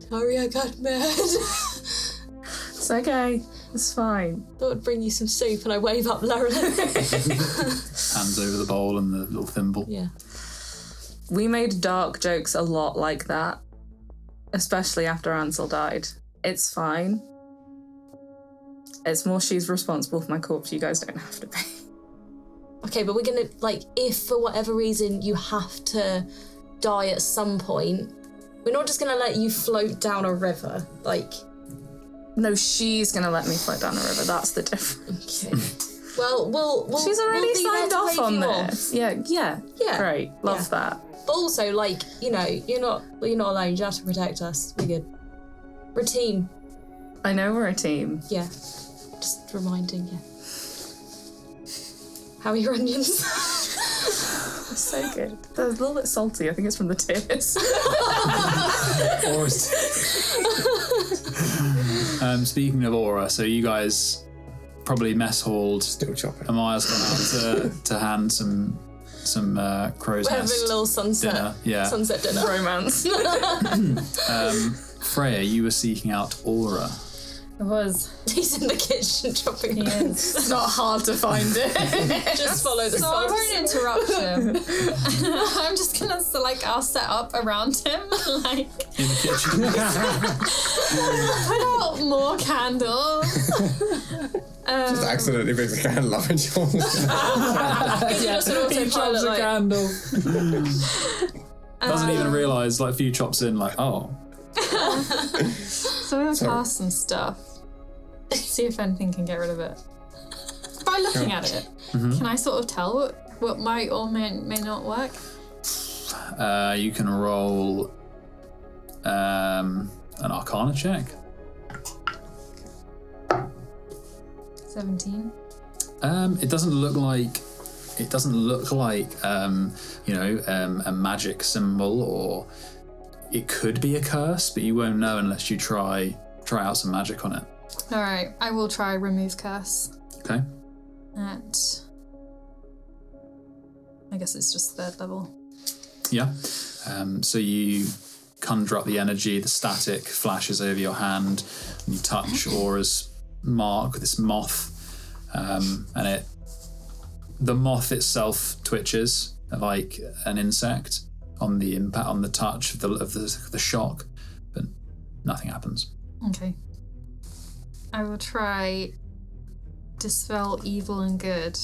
sorry I got mad. It's okay. It's fine. Thought I'd bring you some soup, and I wave up Leralith. Hands over the bowl and the little thimble. Yeah. We made dark jokes a lot like that, especially after Ansel died. It's fine. It's more she's responsible for my corpse. You guys don't have to be. Okay, but we're gonna, like, if for whatever reason you have to die at some point, we're not just gonna let you float down a river. Like, No, she's gonna let me float down the river. That's the difference. okay. Well, we'll She's already we'll be there signed to off wave on you this. off. Yeah. Yeah. Great. Love that. But also, like, you know, you're not alone. You don't have to protect us. We're good. We're a team. I know we're a team. Yeah. Just reminding you. How are your onions? So good. They're a little bit salty. I think it's from the tears. Speaking of aura, so you guys probably mess halled. Still chopping. Amaya's gone out to hand some crow's We're having nest a little sunset. dinner. Yeah. Sunset dinner. Romance. Freya, you were seeking out aura. It was. He's in the kitchen chopping. He is. It's not hard to find it. Just follow the So I sauce. won't interrupt him. I'm just gonna I'll set up around him, like In the kitchen. put out more candles. Just accidentally brings a candle up and yours. Just an autopilot, like, candle. Doesn't even realise, like, a few chops in, like, oh. So we'll cast some stuff. See if anything can get rid of it. By looking at it, can I sort of tell what might or may not work? You can roll an Arcana check. 17. It doesn't look like a magic symbol, or it could be a curse, but you won't know unless you try out some magic on it. All right, I will try remove curse. Okay. At I guess it's just 3rd level. Yeah. So you conjure up the energy, the static flashes over your hand, and you touch Aura's mark with this moth, and the moth itself twitches like an insect on the impact, on the touch of the shock, but nothing happens. Okay. I will try dispel evil and good.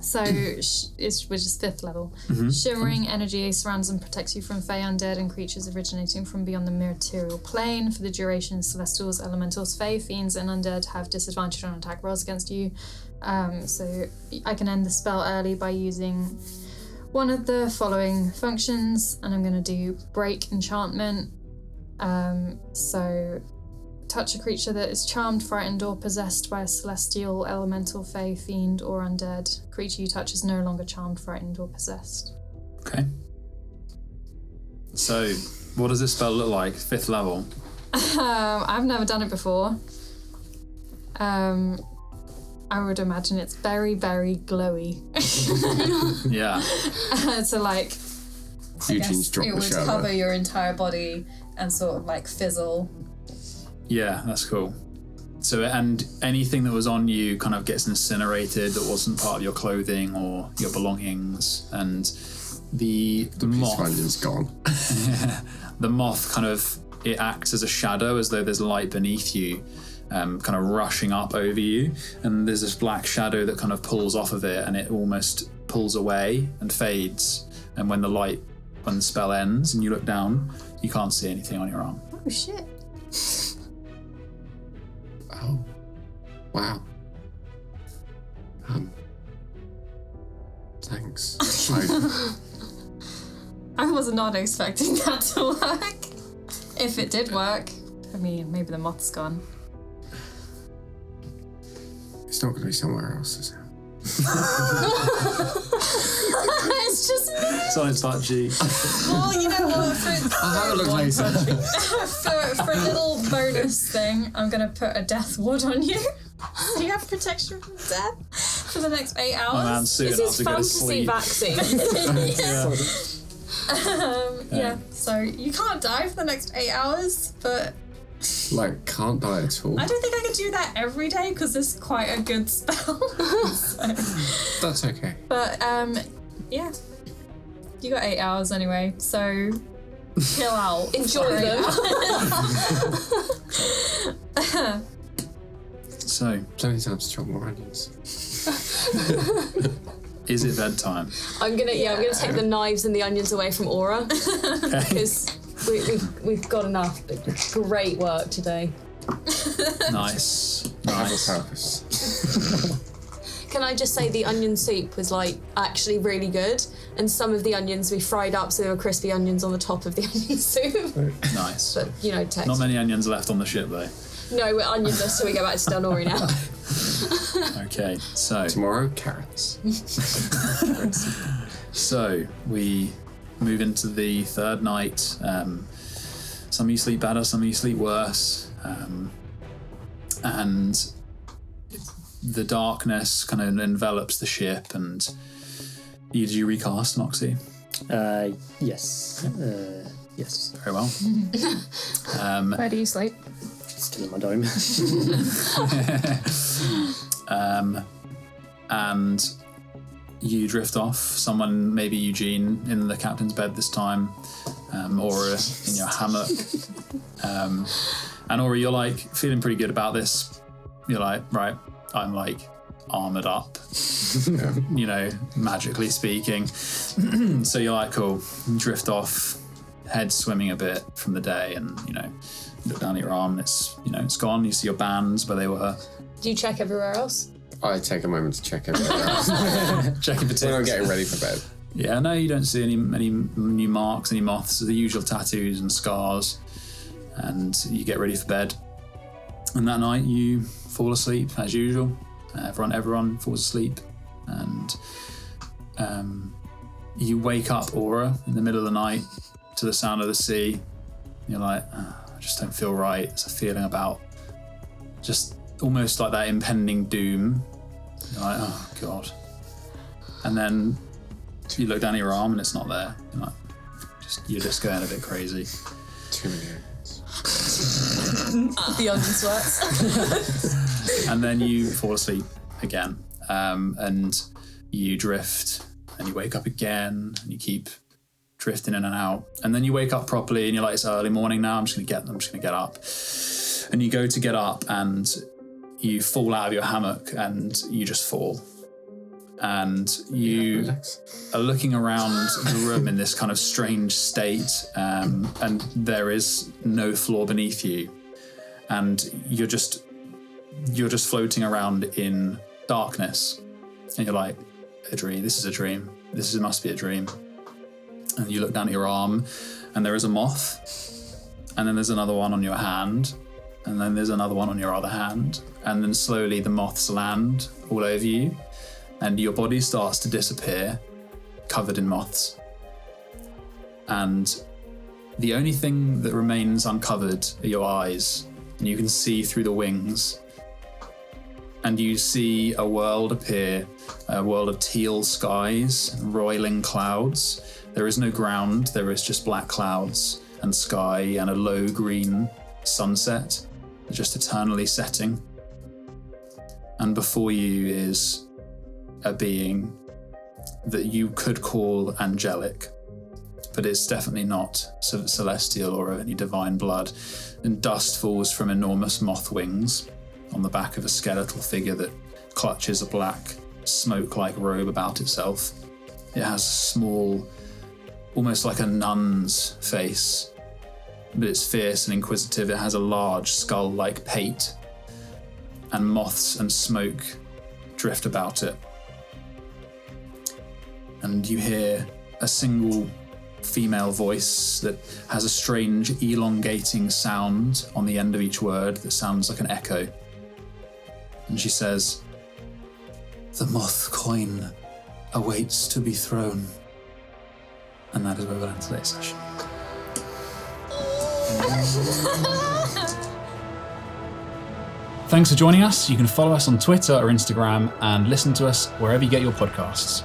So we're just 5th level. Shimmering energy surrounds and protects you from fey undead and creatures originating from beyond the material plane. For the duration, celestials, elementals, fey, fiends, and undead have disadvantage on attack rolls against you. So I can end the spell early by using one of the following functions, and I'm going to do break enchantment. So touch a creature that is charmed, frightened, or possessed by a celestial, elemental, fey, fiend, or undead. Creature you touch is no longer charmed, frightened, or possessed. Okay. So, what does this spell look like? 5th level? I've never done it before. I would imagine it's very, very glowy. Yeah. So like, Eugene's dropped it the would shower. cover your entire body and sort of like fizzle. Yeah, that's cool. So, and anything that was on you kind of gets incinerated that wasn't part of your clothing or your belongings, and the moth. This gone. The moth kind of, it acts as a shadow, as though there's light beneath you, kind of rushing up over you, and there's this black shadow that kind of pulls off of it, and it almost pulls away and fades. And when the spell ends and you look down, you can't see anything on your arm. Oh shit. Oh. Wow. Thanks. I was not expecting that to work. If it did work, I mean, maybe the moth's gone. It's not going to be somewhere else, is it? It's just me. Silence that G. Well, you know what? I'll have a look later. For a little bonus thing, I'm going to put a death ward on you. Do you have protection from death for the next 8 hours? My man's soon This up is to go to fantasy sleep. vaccine. Yeah, so you can't die for the next 8 hours, but Like, can't die at all. I don't think I could do that every day because it's quite a good spell. So, That's okay. but yeah, you got 8 hours anyway, so chill out. Enjoy them. So, Plenty of time to chop more onions. is it bedtime? I'm gonna take the knives and the onions away from Aura because we've got enough. Great work today. Nice. I have a Nice. purpose. Can I just say the onion soup was like actually really good, and some of the onions we fried up so there were crispy onions on the top of the onion soup. Nice. But you know, text. Not many onions left on the ship though. No, we're onionless, so we go back to Stelnori now. Okay, so Tomorrow, carrots. So we move into the third night. Some of you sleep better, some of you sleep worse. And the darkness kind of envelops the ship. And did you recast, Moxie? Yes. Yes. Very well. Where do you sleep? Still in my dome. And you drift off. Someone, maybe Eugene, in the captain's bed this time, Aura in your hammock. And Aura, you're like feeling pretty good about this. You're like, right, I'm like armored up, you know, magically speaking. So you're like, cool, drift off, head swimming a bit from the day, and you know, look down at your arm, and it's, you know, it's gone. You see your bands where they were. Do you check everywhere else? I take a moment to check everything else Checking for when I'm ticks. getting ready for bed. Yeah, no, you don't see any new marks, any moths, the usual tattoos and scars, and you get ready for bed. And that night you fall asleep as usual. Everyone falls asleep, and you wake up, Aura, in the middle of the night to the sound of the sea. You're like, I just don't feel right. It's a feeling about just almost like that impending doom. You're like, oh God. And then you look down at your arm and it's not there. You're just going a bit crazy. 2 million. The onion sweats. And then you fall asleep again, and you drift, and you wake up again, and you keep drifting in and out, and then you wake up properly, and you're like, it's early morning now. I'm just gonna get up, and you go to get up, and you fall out of your hammock, and you just fall, and you are looking around the room in this kind of strange state, and there is no floor beneath you, and you're just floating around in darkness. And you're like, a dream. This is a dream. This must be a dream. And you look down at your arm, and there is a moth. And then there's another one on your hand. And then there's another one on your other hand. And then slowly the moths land all over you. And your body starts to disappear, covered in moths. And the only thing that remains uncovered are your eyes. And you can see through the wings. And you see a world appear, a world of teal skies, roiling clouds. There is no ground, there is just black clouds and sky and a low green sunset, just eternally setting. And before you is a being that you could call angelic, but it's definitely not celestial or of any divine blood. And dust falls from enormous moth wings on the back of a skeletal figure that clutches a black, smoke-like robe about itself. It has a small, almost like a nun's face, but it's fierce and inquisitive. It has a large skull-like pate, and moths and smoke drift about it. And you hear a single female voice that has a strange elongating sound on the end of each word that sounds like an echo. And she says, "The moth coin awaits to be thrown." And that is where we'll end today's session. Thanks for joining us. You can follow us on Twitter or Instagram and listen to us wherever you get your podcasts.